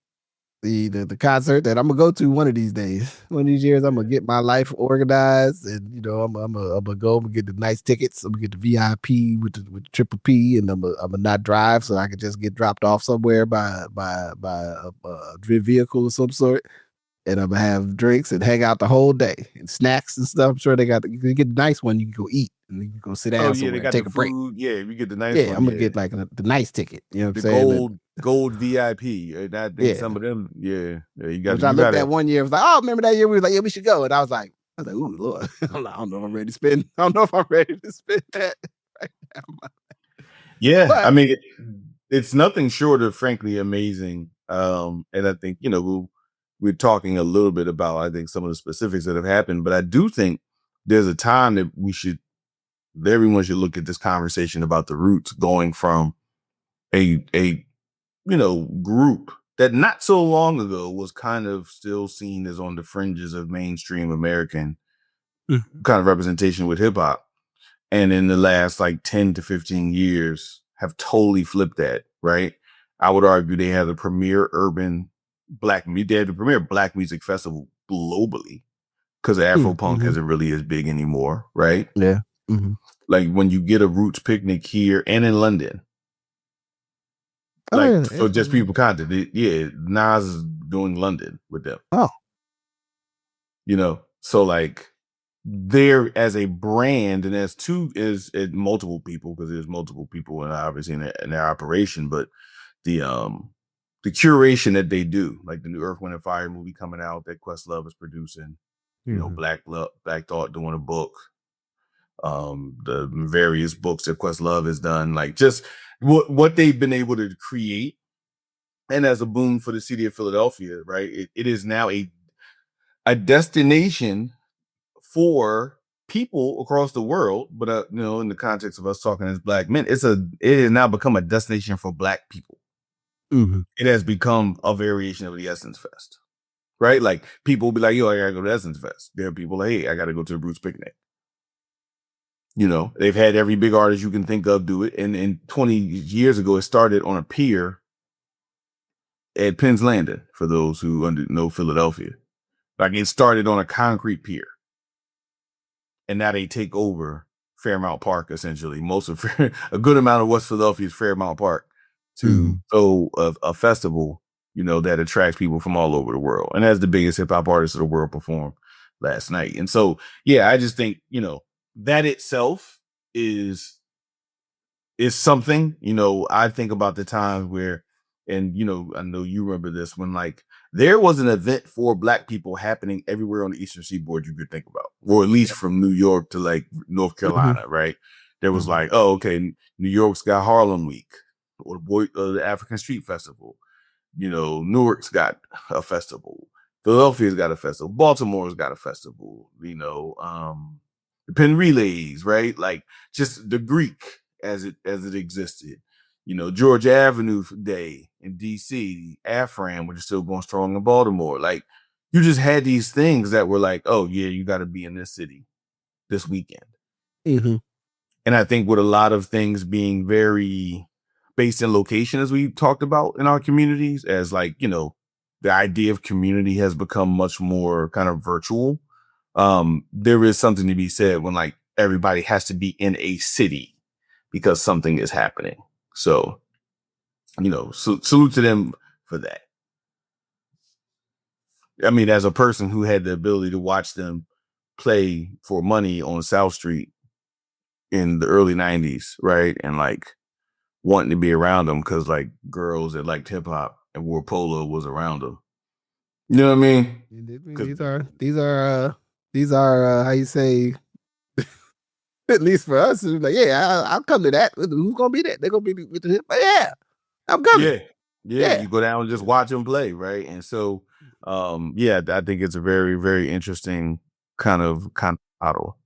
the concert that I'm gonna go to one of these days. One of these years, I'm gonna get my life organized, and I'm gonna go. I'm gonna get the nice tickets. I'm gonna get the VIP with the triple P, and I'm gonna not drive, so I can just get dropped off somewhere by a vehicle of some sort. And I'm gonna have drinks and hang out the whole day and snacks and stuff. I'm sure you can get a nice one. You can go eat and you can go sit Oh down yeah, they somewhere and got the take a break. food. Yeah, we get the nice Yeah, one. I'm gonna Yeah, get like the nice ticket. You know what I'm the saying? And, gold VIP. And I think yeah, some of them. Yeah, you which got I you looked got at it. one year. I was like, oh, remember that year? We was like, yeah, we should go. And I was like, ooh, Lord, I don't know if I'm ready to spend. I don't know if I'm ready to spend that right now. Yeah, I But mean, it's nothing short of frankly amazing. And I think we're talking a little bit about I think some of the specifics that have happened, but I do think there's a time that everyone should look at this conversation about the Roots going from a group that not so long ago was kind of still seen as on the fringes of mainstream American kind of representation with hip hop. And in the last like 10 to 15 years have totally flipped that, right? I would argue they had the premier they had the premier black music festival globally because Afropunk mm-hmm. isn't really as big anymore, right? Yeah. Mm-hmm. Like when you get a Roots picnic here and in London, Oh like yeah, for just people content, Nas is doing London with them, oh so like there as a brand and as multiple people because there's multiple people and obviously in their operation, but the the curation that they do, like the new Earth, Wind and Fire movie coming out that Questlove is producing, mm-hmm. Black Thought doing a book, the various books that Questlove has done, like just what they've been able to create, and as a boon for the city of Philadelphia, right? It is now a destination for people across the world, but in the context of us talking as black men, it has now become a destination for black people. Mm-hmm. It has become a variation of the Essence Fest, right? Like people will be like, "Yo, I gotta go to Essence Fest." There are people like, "Hey, I gotta go to the Roots picnic." They've had every big artist you can think of do it, and 20 years ago, it started on a pier at Penn's Landing. For those who know Philadelphia, like it started on a concrete pier. And now they take over Fairmount Park, essentially. A good amount of West Philadelphia is Fairmount Park Mm-hmm. to throw a festival, that attracts people from all over the world. And as the biggest hip hop artists of the world performed last night. And so, yeah, I just think, that itself is something. I think about the times where, and I know you remember this, when like there was an event for black people happening everywhere on the Eastern Seaboard you could think about, or at least Yep. from New York to like North Mm-hmm. Carolina, right? There was Mm-hmm. like, oh, okay, New York's got Harlem Week or the African Street Festival. Newark's got a festival. Philadelphia's got a festival. Baltimore's got a festival. The Penn Relays, right? Like just the Greek as it existed. Georgia Avenue Day in DC, AFRAM, which is still going strong in Baltimore. Like you just had these things that were like, oh yeah, you got to be in this city this weekend. Mm-hmm. And I think with a lot of things being very based in location, as we talked about in our communities, as like, the idea of community has become much more kind of virtual. There is something to be said when like everybody has to be in a city because something is happening. So, salute to them for that. I mean, as a person who had the ability to watch them play for money on South Street in the early 90s, right? And like wanting to be around them because like girls that liked hip hop and wore polo was around them. You know what I mean? These are how you say, at least for us, it's like, yeah, I'll come to that. Who's gonna be there? They're gonna be with the hip. But yeah, I'm coming. Yeah. You go down and just watch them play, right? And so, I think it's a very, very interesting kind of model.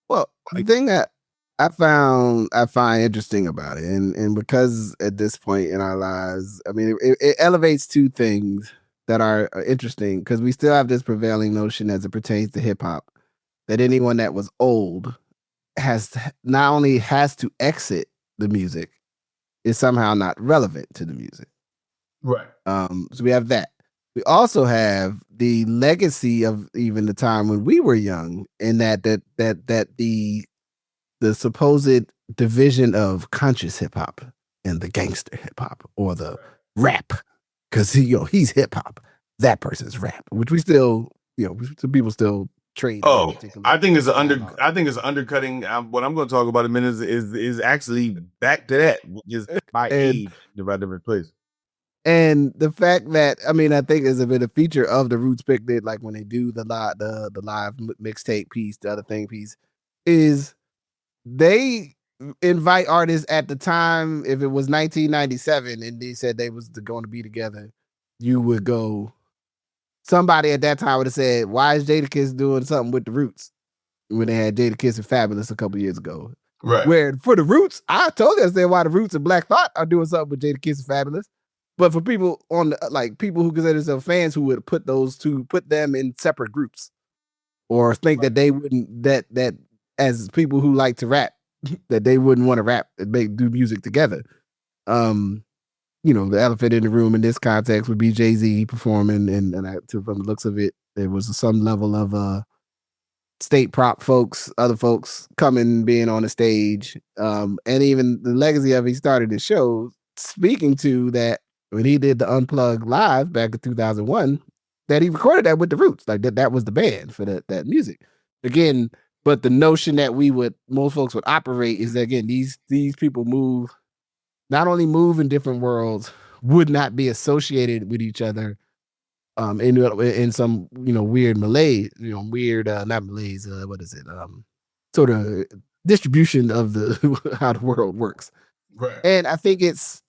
Well, the thing that I find interesting about it, and because at this point in our lives, I mean, it elevates two things that are interesting because we still have this prevailing notion as it pertains to hip hop that anyone that was old not only has to exit the music, is somehow not relevant to the music. Right. So we have that. We also have the legacy of even the time when we were young, and that the supposed division of conscious hip hop and the gangster hip hop or the rap, because he's hip hop, that person's rap, which we still some people still trade. Oh, I think it's undercutting. What I'm going to talk about in a minute is actually back to that, just by age, by different place. And the fact that I think is a bit of feature of the Roots Picnic, like when they do the live mixtape piece, the other thing piece, is they invite artists at the time. If it was 1997 and they said they was going to be together, you would go. Somebody at that time would have said, "Why is Jadakiss doing something with the Roots?" When they had Jadakiss and Fabulous a couple years ago, right? Where for the Roots, I totally understand why the Roots and Black Thought are doing something with Jadakiss and Fabulous. But for people people who consider themselves fans who would put them in separate groups, or think that they wouldn't that as people who like to rap, that they wouldn't want to rap and do music together. The elephant in the room in this context would be Jay-Z performing, and from the looks of it, there was some level of state prop folks, other folks coming, being on the stage, and even the legacy of he started his show speaking to that. When he did the Unplugged live back in 2001, that he recorded that with the Roots, like that was the band for that music. Again, but the notion that most folks would operate is that, again, these people not only move in different worlds, would not be associated with each other, in some weird malaise, not malaise, what is it, sort of distribution of the how the world works, right? And I think it's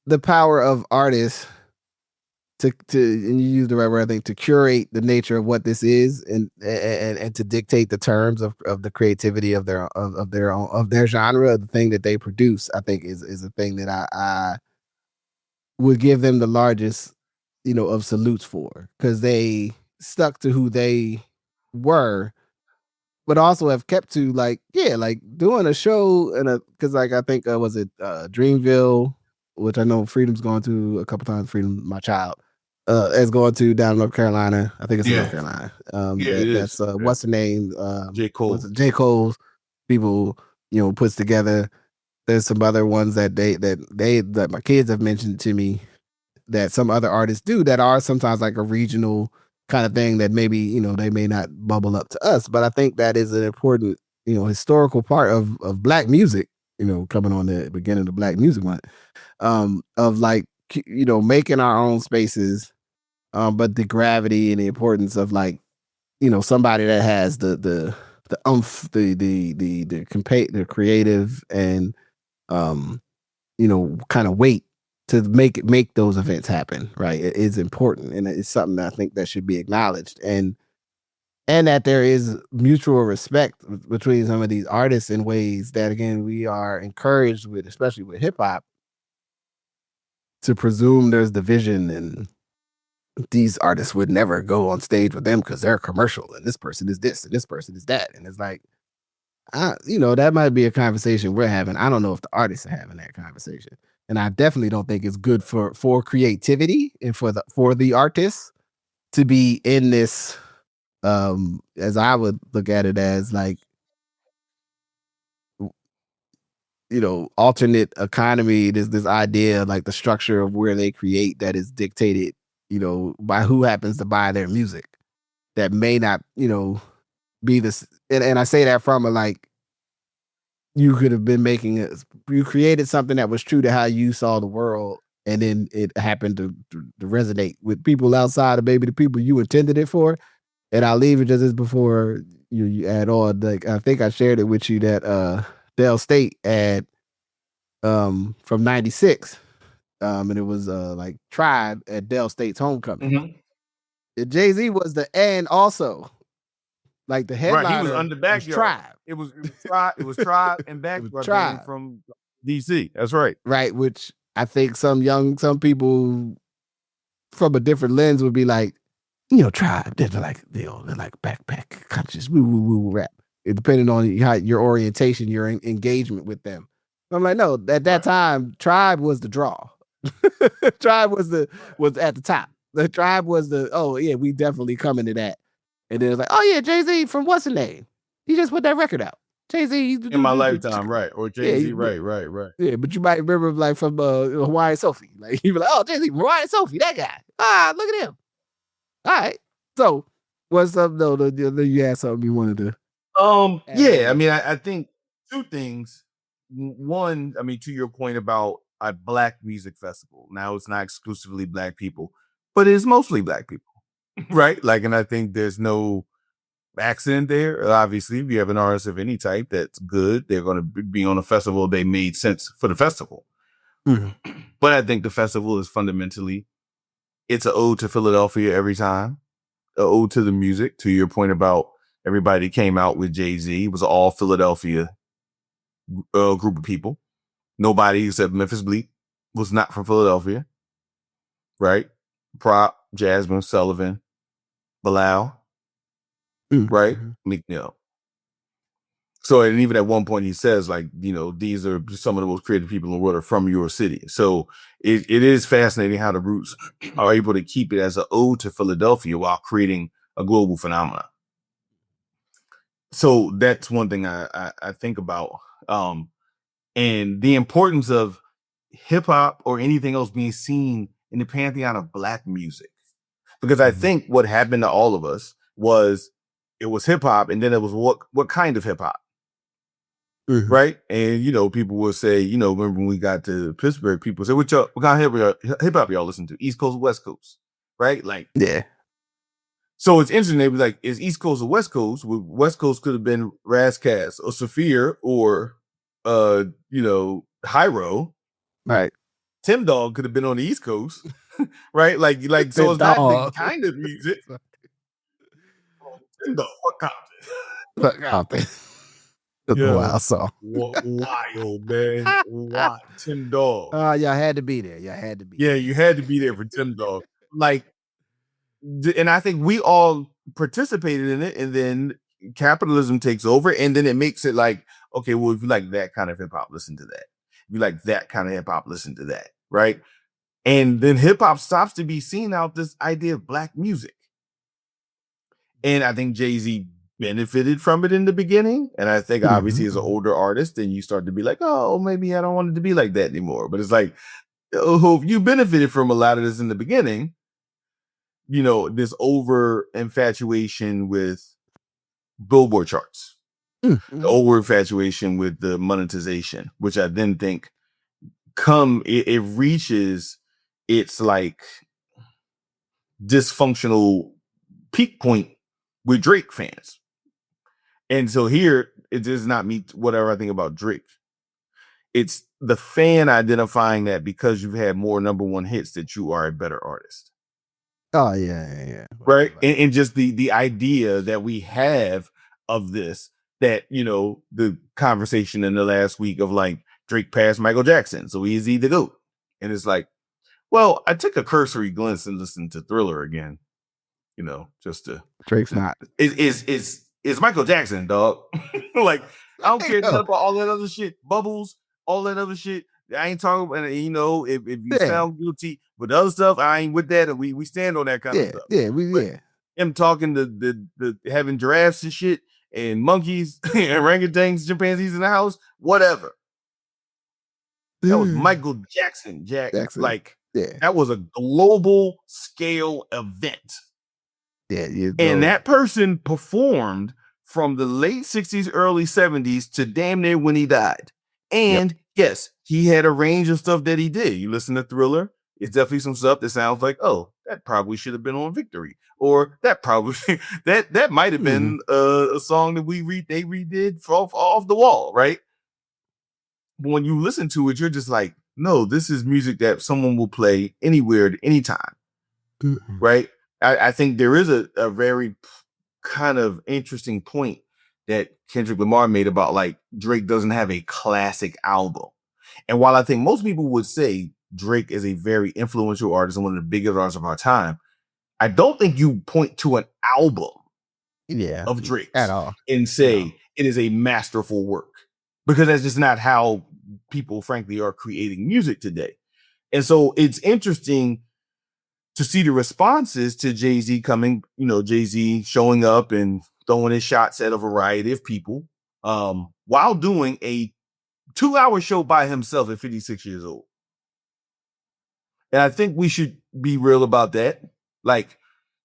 the power of artists to and you use the right word, I think, to curate the nature of what this is, and to dictate the terms of the creativity of their genre, of the thing that they produce. I think is a thing that I would give them the largest of salutes for, because they stuck to who they were, but also have kept to doing a show because I think was it Dreamville, which I know Freedom's gone to a couple times. Freedom, my child, is going to down in North Carolina. I think it's in North Carolina. That's what's the name? J. Cole. J. Cole's people puts together. There's some other ones that my kids have mentioned to me that some other artists do that are sometimes like a regional kind of thing that maybe they may not bubble up to us, but I think that is an important historical part of Black music, coming on the beginning of Black Music Month, of making our own spaces, but the gravity and the importance of somebody that has the creative and kind of weight to make those events happen, right? It is important, and it's something that I think that should be acknowledged, and that there is mutual respect between some of these artists in ways that, again, we are encouraged with, especially with hip hop, to presume there's division and these artists would never go on stage with them because they're commercial and this person is this and this person is that. And it's like, that might be a conversation we're having. I don't know if the artists are having that conversation. And I definitely don't think it's good for creativity and for the artists to be in this, as I would look at it as like, alternate economy. There's this idea, like the structure of where they create that is dictated, by who happens to buy their music. That may not, be this. And I say that from a like, you could have been you created something that was true to how you saw the world, and then it happened to resonate with people outside of maybe the people you intended it for. And I'll leave it just as before you add on. Like, I think I shared it with you that Dell State ad from '96, and it was like Tribe at Dell State's homecoming. Mm-hmm. Jay-Z was and also like the headliner. Right, he was under backyard. Tribe. It was Tribe and backyard Tribe from DC. That's right. Right, which I think some people from a different lens would be like, Tribe. They're like backpack conscious woo rap. It depending on how your orientation, your engagement with them. I'm like, no, at that time, Tribe was the draw. Tribe was at the top. The Tribe was we definitely coming to that. And then it's like, oh yeah, Jay-Z from what's his name? He just put that record out. Jay-Z in my lifetime, right? Or Jay-Z, right. Yeah, but you might remember like from Hawaii Sophie. Like you be like, oh, Jay-Z, Hawaii Sophie, that guy. Ah, look at him. All right. So what's up though? You had something you wanted to yeah, I mean, I think two things. One, I mean, to your point about a Black music festival. Now it's not exclusively Black people, but it's mostly Black people. Right? Like, and I think there's no accident there. Obviously, if you have an artist of any type that's good, they're going to be on a festival. They made sense for the festival. Mm-hmm. But I think the festival is fundamentally, it's an ode to Philadelphia every time, an ode to the music. To your point about everybody came out with Jay-Z, it was all Philadelphia group of people. Nobody except Memphis Bleek was not from Philadelphia. Right? Prop, Jasmine, Sullivan, Bilal, right? Meek Mill. So, and even at one point he says, like, these are some of the most creative people in the world are from your city. So it is fascinating how the Roots are able to keep it as an ode to Philadelphia while creating a global phenomenon. So that's one thing I think about. And the importance of hip hop or anything else being seen in the pantheon of Black music. Because I think what happened to all of us was it was hip hop, and then it was what kind of hip hop, right? And people will say, remember when we got to Pittsburgh, people say, what kind of hip hop y'all listen to? East Coast, West Coast, right? Like, yeah. So it's interesting. They be like, is East Coast or West Coast? Well, West Coast could have been Razcast or Saphir or Hyro, right? Tim Dog could have been on the East Coast. Right, like so it's not the kind of music. What Compton? Yeah. Wild song. Wild, man. Wild. Tim Dog. Y'all had to be there. Yeah, you had to be there for Tim Dog. Like, and I think we all participated in it, and then capitalism takes over, and then it makes it like, okay, well, if you like that kind of hip hop, listen to that. If you like that kind of hip hop, listen to that, right? And then hip hop stops to be seen out this idea of Black music. And I think Jay-Z benefited from it in the beginning. And I think obviously as an older artist, then you start to be like, oh, maybe I don't want it to be like that anymore. But it's like, oh, you benefited from a lot of this in the beginning, this over infatuation with Billboard charts, the over infatuation with the monetization, which I then think it reaches its like dysfunctional peak point with Drake fans. And so here it does not meet whatever I think about Drake. It's the fan identifying that because you've had more number one hits that you are a better artist. Oh yeah. Right. And just the idea that we have of this, that, the conversation in the last week of like Drake passed Michael Jackson, so he's the GOAT. And it's like, well, I took a cursory glance and listened to Thriller again, just to Drake's not. Is Michael Jackson, dog. Like, I don't care Yo. about all that other shit, Bubbles, all that other shit. I ain't talking about, if you sound guilty with the other stuff, I ain't with that, and we stand on that kind of stuff. Him talking the having giraffes and shit and monkeys and orangutans, chimpanzees in the house, whatever. That was Michael Jackson, Jackson. Like, that was a global scale event. And that person performed from the late 60s, early 70s to damn near when he died. And yes, he had a range of stuff that he did. You listen to Thriller, it's definitely some stuff that sounds like, oh, that probably should have been on Victory. Or that probably that might have been a song that they redid off the wall, right? But when you listen to it, you're just like, no, this is music that someone will play anywhere at any time. Right? I think there is a very kind of interesting point that Kendrick Lamar made about like Drake doesn't have a classic album. And while I think most people would say Drake is a very influential artist and one of the biggest artists of our time, I don't think you point to an album of Drake's at all and say it is a masterful work, because that's just not how people frankly are creating music today. And so it's interesting to see the responses to Jay-Z coming, Jay-Z showing up and throwing his shots at a variety of people, while doing a 2-hour show by himself at 56 years old. And I think we should be real about that. Like,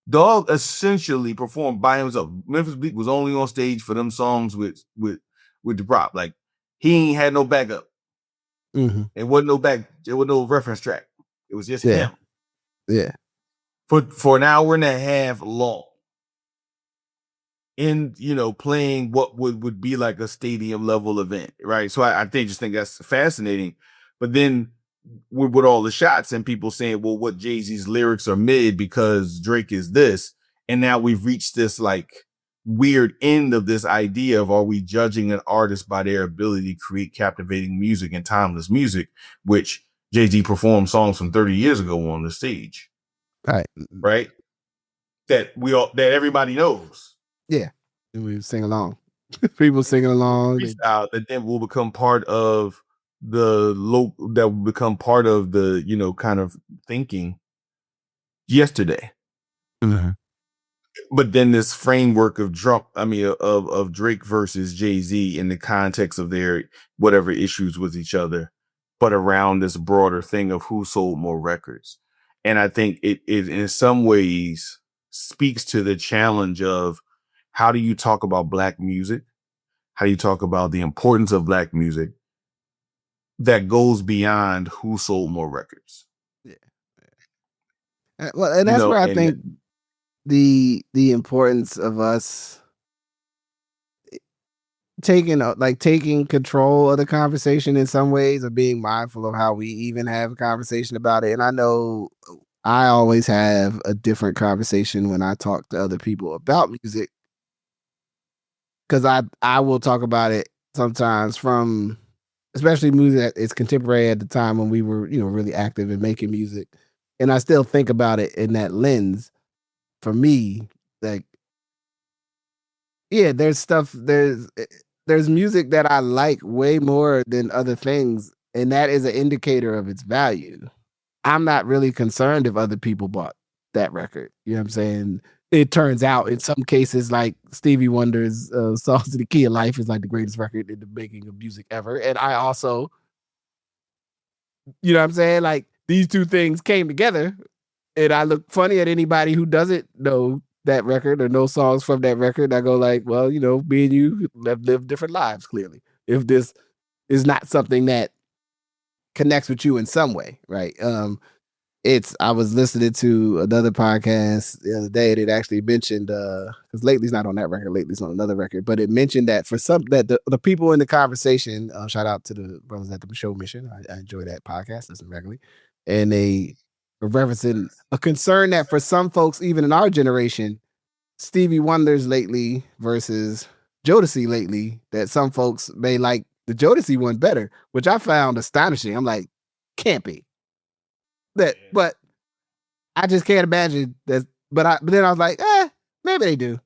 dog essentially performed by himself. Memphis Bleak was only on stage for them songs with the prop. Like, he ain't had no backup. It wasn't no reference track. It was just him. Yeah. For an hour and a half long. In, playing what would be like a stadium level event, right? So I just think that's fascinating. But then with all the shots and people saying, well, what Jay-Z's lyrics are mid because Drake is this. And now we've reached this like weird end of this idea of, are we judging an artist by their ability to create captivating music and timeless music, which Jay-Z performed songs from 30 years ago on the stage. Right. That everybody knows. Yeah. And we sing along. People singing along. That then will become part of the kind of thinking yesterday. But then this framework of Drake versus Jay-Z in the context of their whatever issues with each other, but around this broader thing of who sold more records. And I think it in some ways speaks to the challenge of, how do you talk about Black music? How do you talk about the importance of Black music that goes beyond who sold more records? Well, and that's where I think the importance of us taking control of the conversation in some ways, or being mindful of how we even have a conversation about it. And I know I always have a different conversation when I talk to other people about music, because I will talk about it sometimes from, especially music that is contemporary at the time when we were, really active in making music. And I still think about it in that lens. For me, like, yeah, there's music that I like way more than other things, and that is an indicator of its value. I'm not really concerned if other people bought that record. You know what I'm saying? It turns out in some cases, like Stevie Wonder's Songs to the Key of Life is like the greatest record in the making of music ever. And I also, you know what I'm saying? Like, these two things came together, and I look funny at anybody who doesn't know that record or know songs from that record. I go like, well, me and you have lived different lives, clearly, if this is not something that connects with you in some way, right? I was listening to another podcast the other day, and it actually mentioned because lately's not on that record, lately's on another record, but it mentioned that for some that the people in the conversation, shout out to the brothers at the show mission. I enjoy that podcast, listen regularly, and they were referencing a concern that for some folks, even in our generation, Stevie Wonder's lately versus Jodeci lately, that some folks may like the Jodeci one better, which I found astonishing. I'm like, can't be that, but I just can't imagine that. But then I was like, maybe they do.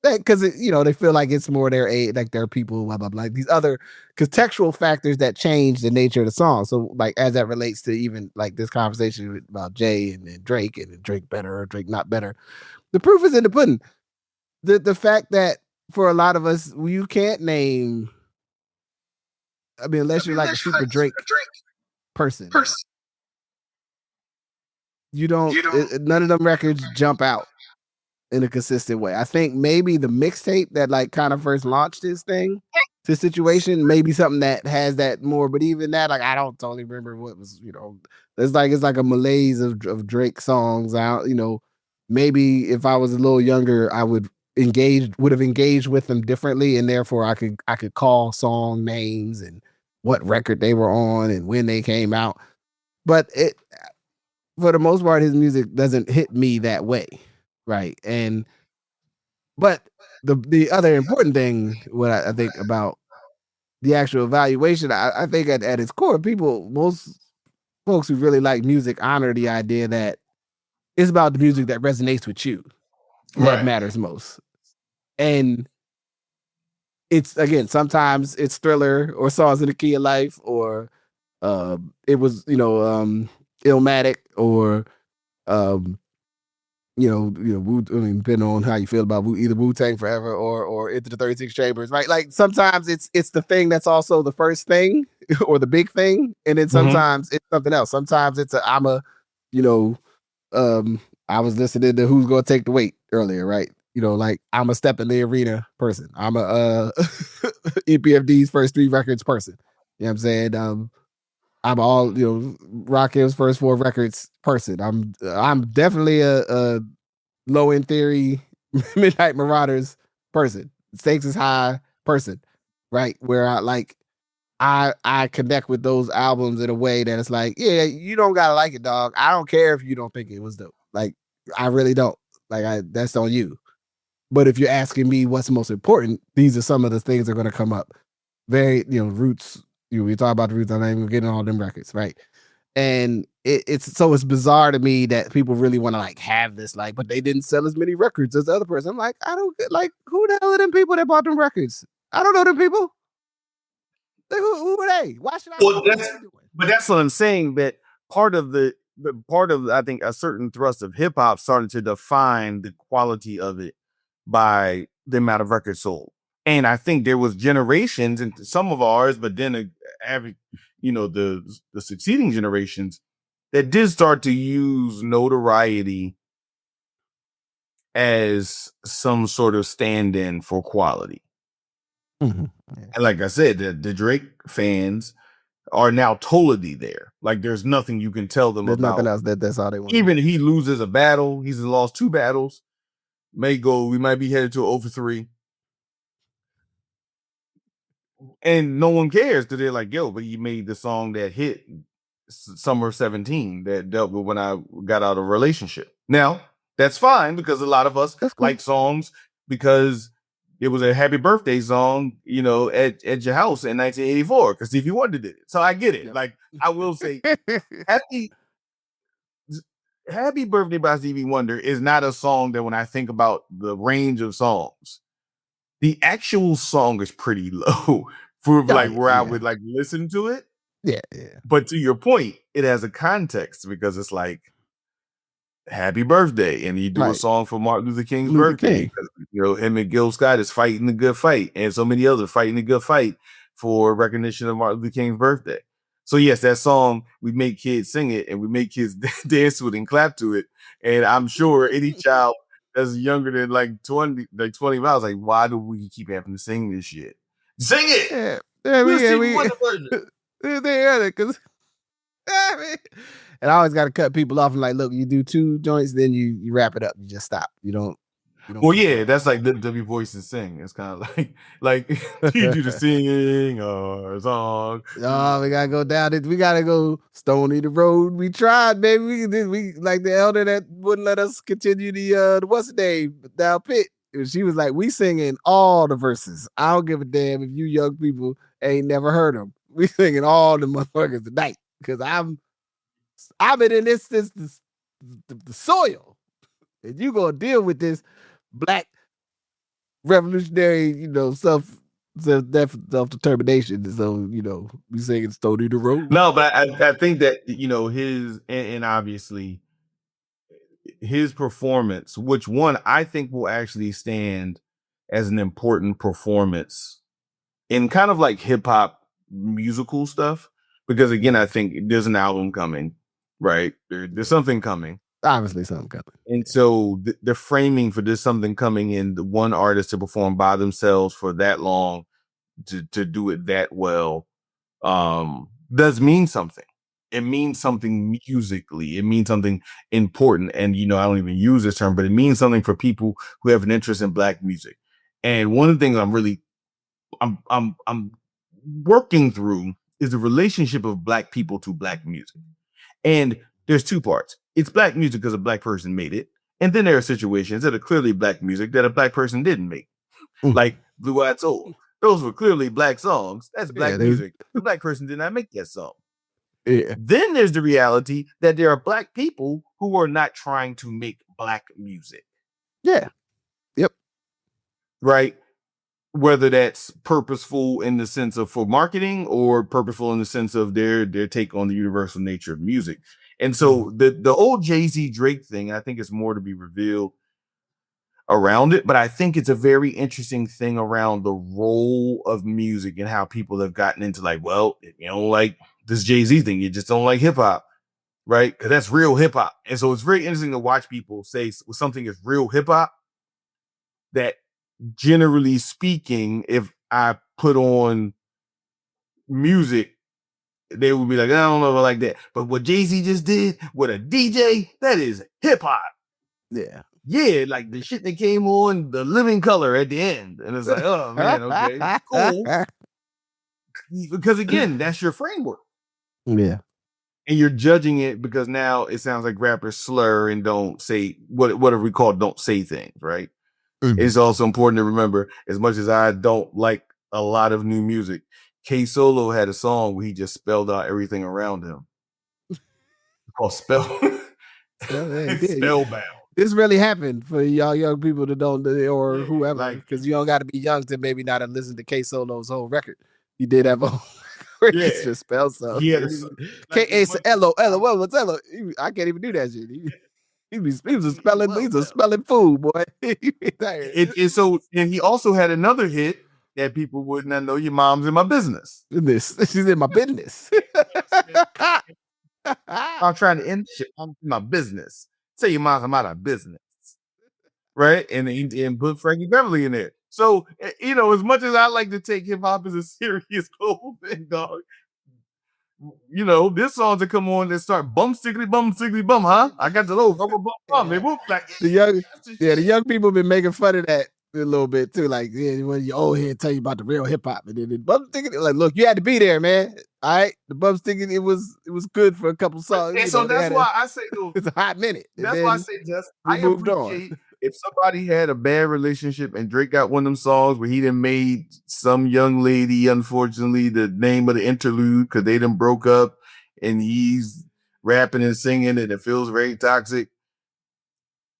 Because they feel like it's more their age, like their people, blah blah blah. Like these other contextual factors that change the nature of the song. So, like as that relates to even like this conversation about Jay and Drake and Drake better or Drake not better, the proof is in the pudding. The fact that for a lot of us, you can't name. I mean, unless you're like a super Drake person, you don't. None of them records jump out in a consistent way. I think maybe the mixtape that like kind of first launched this situation, maybe something that has that more. But even that, like I don't totally remember what was. It's like a malaise of Drake songs out. Maybe if I was a little younger, I would have engaged with them differently, and therefore I could call song names and what record they were on and when they came out. But for the most part, his music doesn't hit me that way. Right. But the other important thing, what I think about the actual evaluation, I think at its core, most folks who really like music honor the idea that it's about the music that resonates with you that matters most. And it's, again, sometimes it's Thriller or Songs in the Key of Life, or it was, Illmatic, or depending on how you feel about either Wu-Tang Forever or Into the 36 Chambers, right? Like sometimes it's the thing that's also the first thing or the big thing, and then sometimes it's something else. Sometimes it's I was listening to Who's Gonna Take the Weight earlier, right? Like I'm a Step in the Arena person. I'm a EPFD's first 3 records person. You know what I'm saying? I'm all Rakim's first 4 records person. I'm definitely a Low End Theory, Midnight Marauders person, Stakes is High person, right? Where I connect with those albums in a way that it's like, yeah, you don't gotta like it, dog. I don't care if you don't think it was dope. Like, I really don't. Like, that's on you. But if you're asking me what's most important, these are some of the things that are going to come up. Very, Roots. We talk about the Roots. I'm not even getting all them records, right? And it's bizarre to me that people really want to like have this, like, but they didn't sell as many records as the other person. I'm like, I don't like, who the hell are them people that bought them records? I don't know them people. Like, who are they? Why should I know what they doing? But that's what I'm saying. That part of I think a certain thrust of hip hop started to define the quality of it by the amount of records sold. And I think there was generations, and some of ours, but then having, the succeeding generations that did start to use notoriety as some sort of stand-in for quality. Mm-hmm. Yeah. And like I said, the Drake fans are now totally there. Like there's nothing you can tell them There's about. nothing else. That's all they want. Even if he loses a battle, he's lost 2 battles. We might be headed to 0 for 3. And no one cares because they're like, yo, but he made the song that hit summer 17 that dealt with when I got out of a relationship. Now, that's fine because a lot of us like songs because it was a happy birthday song, at your house in 1984 because Stevie Wonder did it. So I get it. Yep. Like I will say, Happy Birthday by Stevie Wonder is not a song that when I think about the range of songs, the actual song is pretty low for where I would like listen to it. Yeah. But to your point, it has a context because it's like happy birthday. And you do a song for Martin Luther King's birthday. Him and Gil Scott is fighting the good fight. And so many others fighting the good fight for recognition of Martin Luther King's birthday. So yes, that song, we make kids sing it and we make kids dance to it and clap to it. And I'm sure any child that's younger than like 20 miles, like, why do we keep having to sing this shit? Sing it! Yeah, we because And I always got to cut people off and like, look, you do 2 joints, then you wrap it up. You just stop. You don't Well, keep yeah, going. that's like W voice and sing. It's kind of like teach you to sing or a song. Oh, we gotta go down it. We gotta go stony the road. We tried, baby. We like the elder that wouldn't let us continue the what's the name down pit. She was like, we singing all the verses. I don't give a damn if you young people ain't never heard them. We singing all the motherfuckers tonight because I've been in this since the soil, and you gonna deal with this black revolutionary, self determination. So we singing "Stony the Road." No, but I think that his and obviously his performance, which one I think will actually stand as an important performance in kind of like hip hop musical stuff. Because again, I think there's an album coming, right? There's something coming. Obviously, something coming. And so the framing for this something coming in, the one artist to perform by themselves for that long, to do it that well, does mean something. It means something musically. It means something important. And I don't even use this term, but it means something for people who have an interest in Black music. And one of the things I'm working through is the relationship of Black people to Black music. And there's 2 parts. It's Black music because a Black person made it. And then there are situations that are clearly Black music that a Black person didn't make. Like Blue Eyed Soul. Those were clearly Black songs. That's Black music. The Black person did not make that song. Yeah. Then there's the reality that there are Black people who are not trying to make Black music. Yeah. Yep. Right? Whether that's purposeful in the sense of for marketing or purposeful in the sense of their take on the universal nature of music. And so the old Jay-Z Drake thing, I think is more to be revealed around it, but I think it's a very interesting thing around the role of music and how people have gotten into like, well, if you don't like this Jay-Z thing, you just don't like hip hop, right? Because that's real hip hop. And so it's very interesting to watch people say something is real hip hop, that generally speaking, if I put on music, they would be like, I don't know if I like that. But what Jay-Z just did with a DJ, that is hip hop. Yeah. Yeah, like the shit that came on The Living Color at the end. And it's like, oh man, okay, cool. Because again, that's your framework. Yeah. And you're judging it because now it sounds like rappers slur and don't say whatever we call don't say things, right? It's also important to remember, as much as I don't like a lot of new music, K Solo had a song where he just spelled out everything around him. It's called Spellbound. This really happened for y'all young people that don't, or Yeah, whoever, because you don't got to be young to maybe not have listened to K Solo's whole record. He did have a whole record to spell something. He had K-A-S-L-O, what's L-O? I can't even do that shit. He was a spelling fool, boy. And he also had another hit that people would not know. Your mom's in my business. She's in my business. I'm trying to end shit. I'm in my business. Say your mom's out of business. Right? And put Frankie Beverly in there. So, as much as I like to take hip hop as a serious global thing, dog, this song to come on that start bum stickly bum, huh? I got the little rubber bum. They move like the young people been making fun of that a little bit too. Like, when your old head tell you about the real hip hop, and then the bum sticking, like, look, you had to be there, man. All right, the bum sticking, it was good for a couple songs. And so that's why I say, it's a hot minute. That's why I say, just I appreciate if somebody had a bad relationship and Drake got one of them songs where he done made some young lady, unfortunately, the name of the interlude because they done broke up, and he's rapping and singing and it feels very toxic.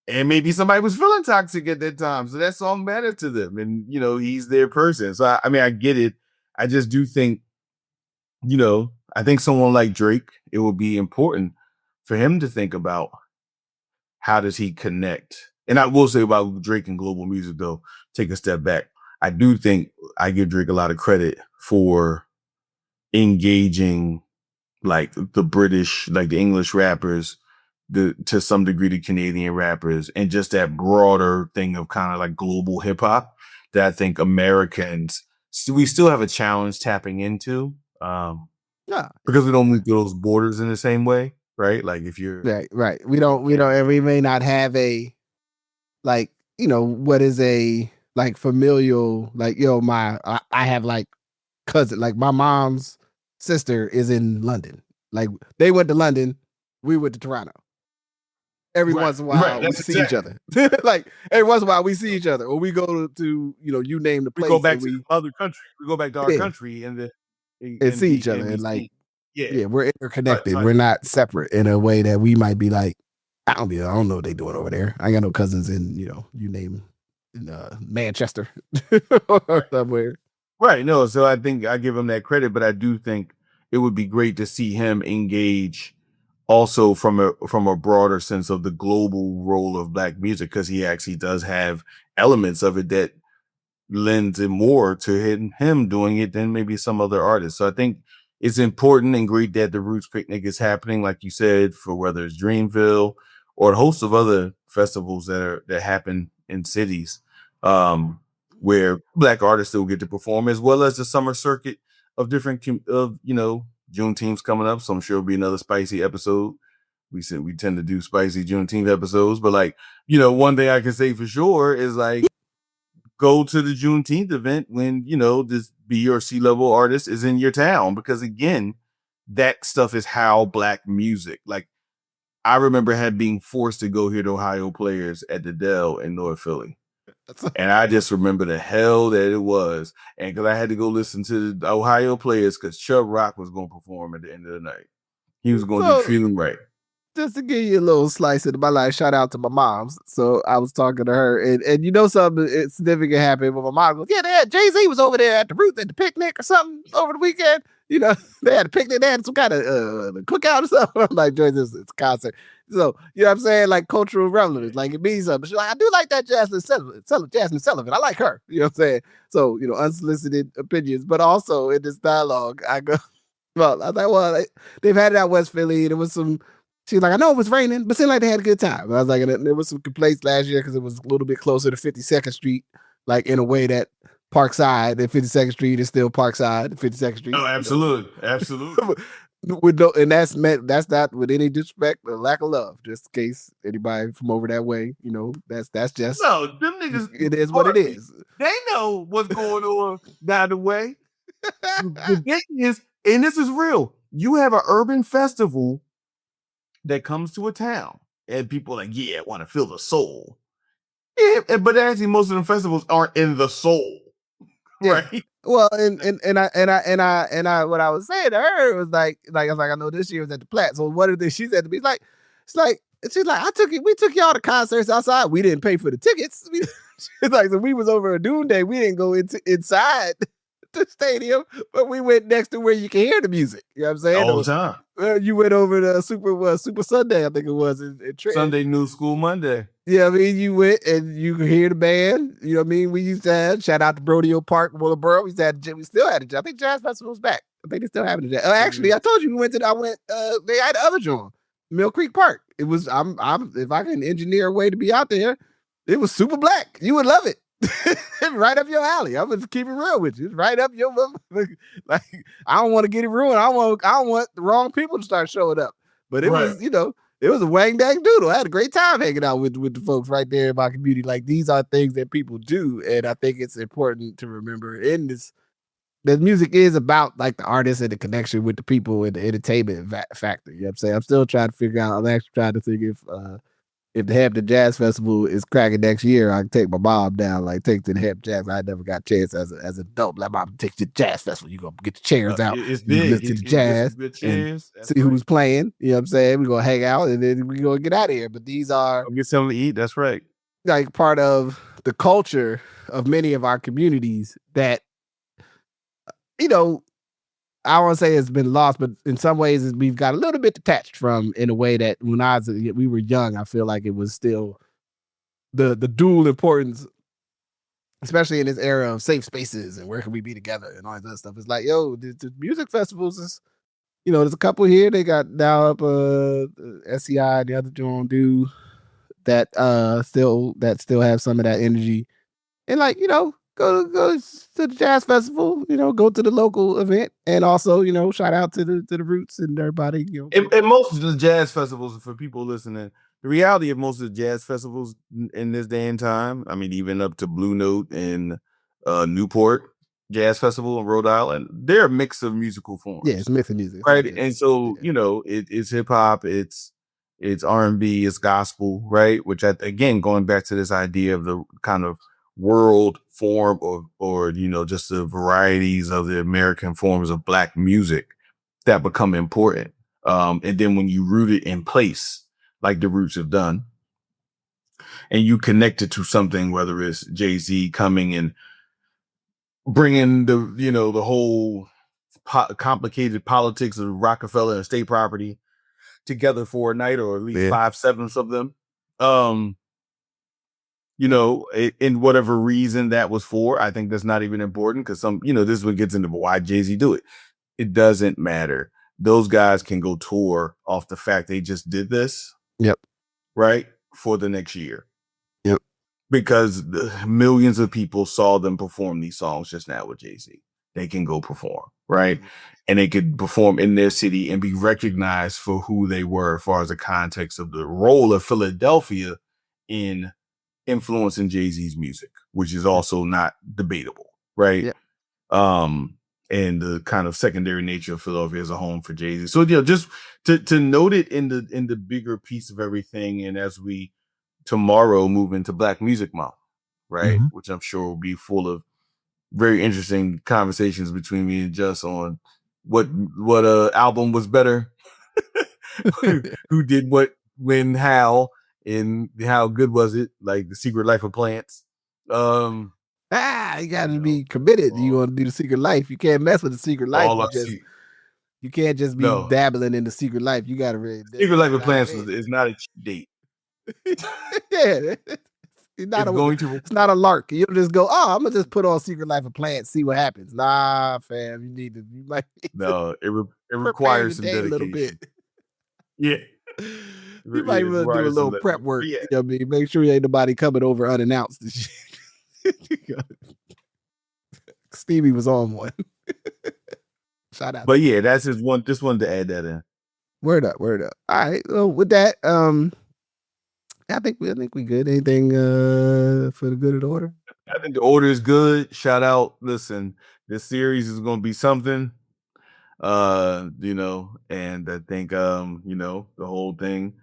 And maybe somebody was feeling toxic at that time, so that song mattered to them, and he's their person. So I get it. I just do think, I think someone like Drake, it will be important for him to think about how does he connect. And I will say about Drake and global music, though, take a step back. I do think I give Drake a lot of credit for engaging like the British, like the English rappers, to some degree the Canadian rappers, and just that broader thing of kind of like global hip hop that I think Americans, we still have a challenge tapping into. Yeah. because we don't meet those borders in the same way, right? Like if you're Right. We don't, and we may not have a, like, what is a, like, familial, like, I have, like, cousin, like, my mom's sister is in London. Like, they went to London, we went to Toronto. Every right, once in a right. while, we That's see each exactly. other. Like, every once in a while, we see each other, or we go to, you name the We go place, back and to we, the other country. We go back to our yeah, country and the and see each other, and we and, like, see. Yeah. yeah, we're Right. interconnected. So I We're not separate in a way that we might be like, I don't know what they doing over there. I ain't got no cousins in, you name, in Manchester or right. somewhere. Right. No, so I think I give him that credit, but I do think it would be great to see him engage also from a broader sense of the global role of black music, because he actually does have elements of it that lends it more to him doing it than maybe some other artists. So I think it's important and great that the Roots Picnic is happening, like you said, for whether it's Dreamville or a host of other festivals that happen in cities, where black artists still get to perform, as well as the summer circuit of different of Juneteenth's coming up. So I'm sure it'll be another spicy episode. We said we tend to do spicy Juneteenth episodes, but like, one thing I can say for sure is like, go to the Juneteenth event when, this B or C level artist is in your town, because again, that stuff is how black music, like I remember being forced to go hear the Ohio Players at the Dell in North Philly. And I just remember the hell that it was. And because I had to go listen to the Ohio Players because Chubb Rock was going to perform at the end of the night. He was going to do So, Feeling Right. just to give you a little slice of my life, shout out to my mom's. So I was talking to her, and something significant happened. But my mom goes, "Yeah, Jay-Z was over there at the picnic or something over the weekend. They had a picnic, they had some kind of cookout or something." I'm like, "Joy, it's a concert." So what I'm saying, like, cultural relevance, like, it means something. She's like, "I do like that Jasmine Sullivan. I like her." You know what I'm saying? So, unsolicited opinions, but also in this dialogue, I go, well, I thought, well, they've had it out West Philly. There was some. She's like, I know it was raining, but seemed like they had a good time. I was like, and there was some complaints last year because it was a little bit closer to 52nd Street, like, in a way that Parkside and 52nd Street is still Parkside, 52nd Street. Oh, absolutely. Absolutely. And that's not with any disrespect or lack of love. Just in case anybody from over that way, that's just, No, them niggas, it is what it is. they know what's going on down the way. The thing is, and this is real, you have an urban festival that comes to a town, and people are like, yeah, I want to feel the soul. Yeah, but actually, most of the festivals aren't in the soul, Yeah. right? Well, and what I was saying to her was I was like, I know this year was at the Platte. So what did she said to me? It's like she's like, we took y'all to concerts outside. We didn't pay for the tickets. She's like, so we was over a Doom Day. We didn't go inside the stadium, but we went next to where you can hear the music. You know what I'm saying? All the time. You went over to Super Sunday, I think it was in Trent. Sunday New School Monday. Yeah, I mean, you went and you could hear the band. You know what I mean? We used to have, shout out to Brodeo Park, Willowboro. We still had it. I think Jazz Festival's back. I think they still having it. Actually, I told you they had the other joint, Mill Creek Park. It was, if I can engineer a way to be out there, it was super black. You would love it. Right up your alley. I'm gonna keep it real with you. It's right up your, like, I don't want to get it ruined. I don't want the wrong people to start showing up. But it was, it was a wang dang doodle. I had a great time hanging out with the folks right there in my community. Like, these are things that people do, and I think it's important to remember in this. That music is about, like, the artist and the connection with the people and the entertainment factor. You know what I'm saying? I'm still trying to figure out. I'm actually trying to think if the Hampton Jazz Festival is cracking next year, I can take my mom down, like, take to the Hampton Jazz. I never got a chance as an adult. Like, mom, take you to the Jazz Festival. You gonna get the chairs out. It's You big. listen to the jazz and see who's playing. You know what I'm saying? We're gonna hang out and then we're gonna get out of here. But these are, get something to eat. That's right. like, part of the culture of many of our communities that, I don't want to say it's been lost, but in some ways we've got a little bit detached from, in a way that when we were young, I feel like it was still the dual importance, especially in this era of safe spaces and where can we be together and all that stuff. It's like, yo, the music festivals is, there's a couple here. They got now up SCI and the other John do that still have some of that energy. And, like, go to the jazz festival. Go to the local event, and also shout out to the Roots and everybody. And most of the jazz festivals, for people listening, the reality of most of the jazz festivals in this day and time, I mean, even up to Blue Note and Newport Jazz Festival in Rhode Island, they're a mix of musical Yeah, it's forms, mixing music. It's right? And so yeah. it's hip hop, it's R&B, it's gospel, right? Which again, going back to this idea of the kind of world form or just the varieties of the American forms of Black music that become important. And then when you root it in place, like the Roots have done, and you connect it to something, whether it's Jay-Z coming and bringing the whole complicated politics of Rockefeller and state property together for a night, or at least 5/7 of them. In whatever reason that was for, I think that's not even important, because this is what gets into why Jay-Z do it. It doesn't matter. Those guys can go tour off the fact they just did this. Yep. Right. For the next year. Yep. Because millions of people saw them perform these songs just now with Jay-Z. They can go perform. Right. Mm-hmm. And they could perform in their city and be recognized for who they were, as far as the context of the role of Philadelphia in influencing Jay-Z's music, which is also not debatable. Right. Yep. And the kind of secondary nature of Philadelphia as a home for Jay-Z. So, just to note it in the bigger piece of everything. And as we tomorrow move into Black Music Month, right? Mm-hmm. Which I'm sure will be full of very interesting conversations between me and Just on what album was better, who did what, when, how, and how good was it? Like The Secret Life of Plants. You got to be committed. You want to do The Secret Life. You can't mess with The Secret Life. You can't just be dabbling in The Secret Life. You got to really. Secret Life of Plants is not a cheap date. Yeah. It's not a lark. You'll just go, I'm gonna just put on Secret Life of Plants, see what happens. Nah, fam, you might need it requires some dedication. A little bit. Yeah. You might want to do a little prep work. Yeah. You know what I mean? Make sure ain't nobody coming over unannounced. Stevie was on one. Shout out. But yeah, that's just wanted to add that in. Word up. All right. Well, with that, I think we good. Anything for the good of the order? I think the order is good. Shout out. Listen, this series is going to be something. And I think the whole thing,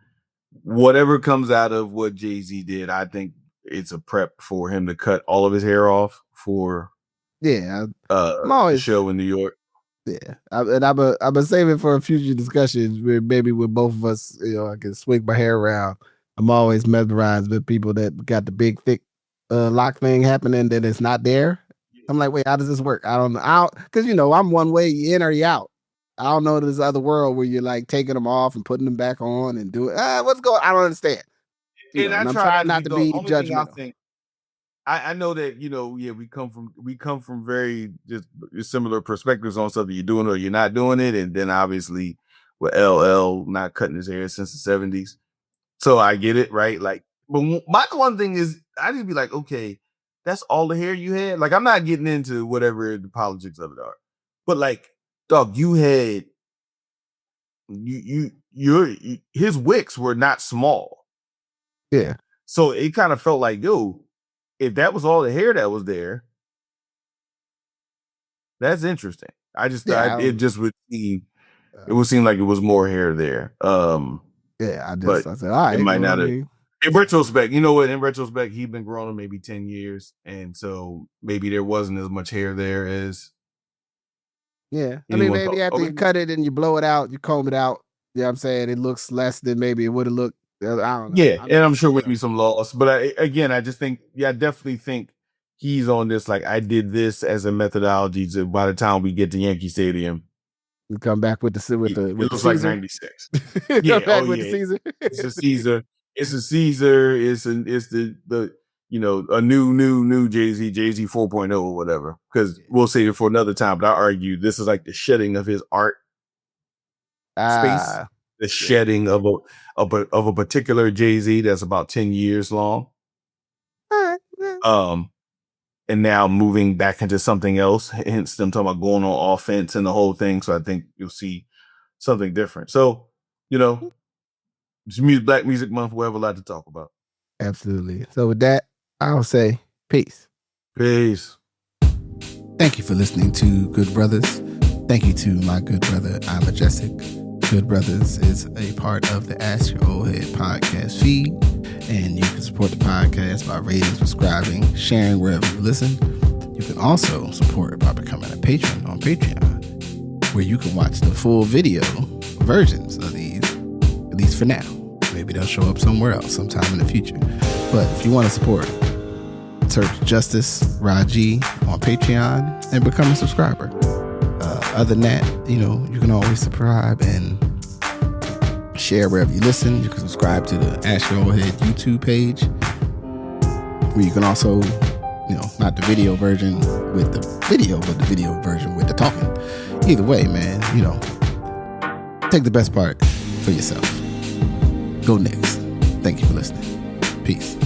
whatever comes out of what Jay-Z did, I think it's a prep for him to cut all of his hair off for the show in New York. Yeah, I've been saving for a future discussions where maybe with both of us, I can swing my hair around. I'm always mesmerized with people that got the big thick lock thing happening that it's not there. I'm like, wait, how does this work? I don't know. Because I'm one way, you in or you out. I don't know this other world where you're like taking them off and putting them back on and doing what's going. I don't understand. I'm trying not to be judgmental. I know that we come from very just similar perspectives on something you're doing or you're not doing it, and then obviously with LL not cutting his hair since the 70s, so I get it, right? Like, but my one thing is I just be like, okay, that's all the hair you had. Like, I'm not getting into whatever the politics of it are, but like, dog, you had his wicks were not small, yeah. So it kind of felt like, yo, if that was all the hair that was there, that's interesting. I just thought it just would seem like it was more hair there. I said, all right, it might not have. In retrospect, you know what? In retrospect, he'd been growing maybe 10 years, and so maybe there wasn't as much hair there as. Yeah, I mean, maybe after you cut it and you blow it out, you comb it out. You know what I'm saying? It looks less than maybe it would have looked. I don't know. Yeah, and I'm sure with me some loss, but I just think, I definitely think he's on this. Like, I did this as a methodology to, by the time we get to Yankee Stadium, we come back with the it looks like 96. Yeah, the Caesar. It's a Caesar. It's a Caesar. It's the a new Jay-Z 4.0 or whatever. Because we'll say it for another time, but I argue this is like the shedding of his art space. The shedding of a particular Jay-Z that's about 10 years long. All right. Yeah. and now moving back into something else. Hence them talking about going on offense and the whole thing. So I think you'll see something different. So, it's Black Music Month. We have a lot to talk about. Absolutely. So with that, I'll say peace. Peace. Thank you for listening to Good Brothers. Thank you to my good brother, I'm Majestic. Good Brothers is a part of the Ask Your Oldhead podcast feed, and you can support the podcast by rating, subscribing, sharing wherever you listen. You can also support it by becoming a patron on Patreon, where you can watch the full video versions of these, at least for now. Maybe they'll show up somewhere else sometime in the future. But if you want to support, search Justice Rajee on Patreon and become a subscriber. Other than that, you can always subscribe and share wherever you listen. You can subscribe to the Ask Your Oldhead YouTube page, where you can also, not the video version with the video, but the video version with the talking. Either way, man, take the best part for yourself. Go Knicks. Thank you for listening. Peace.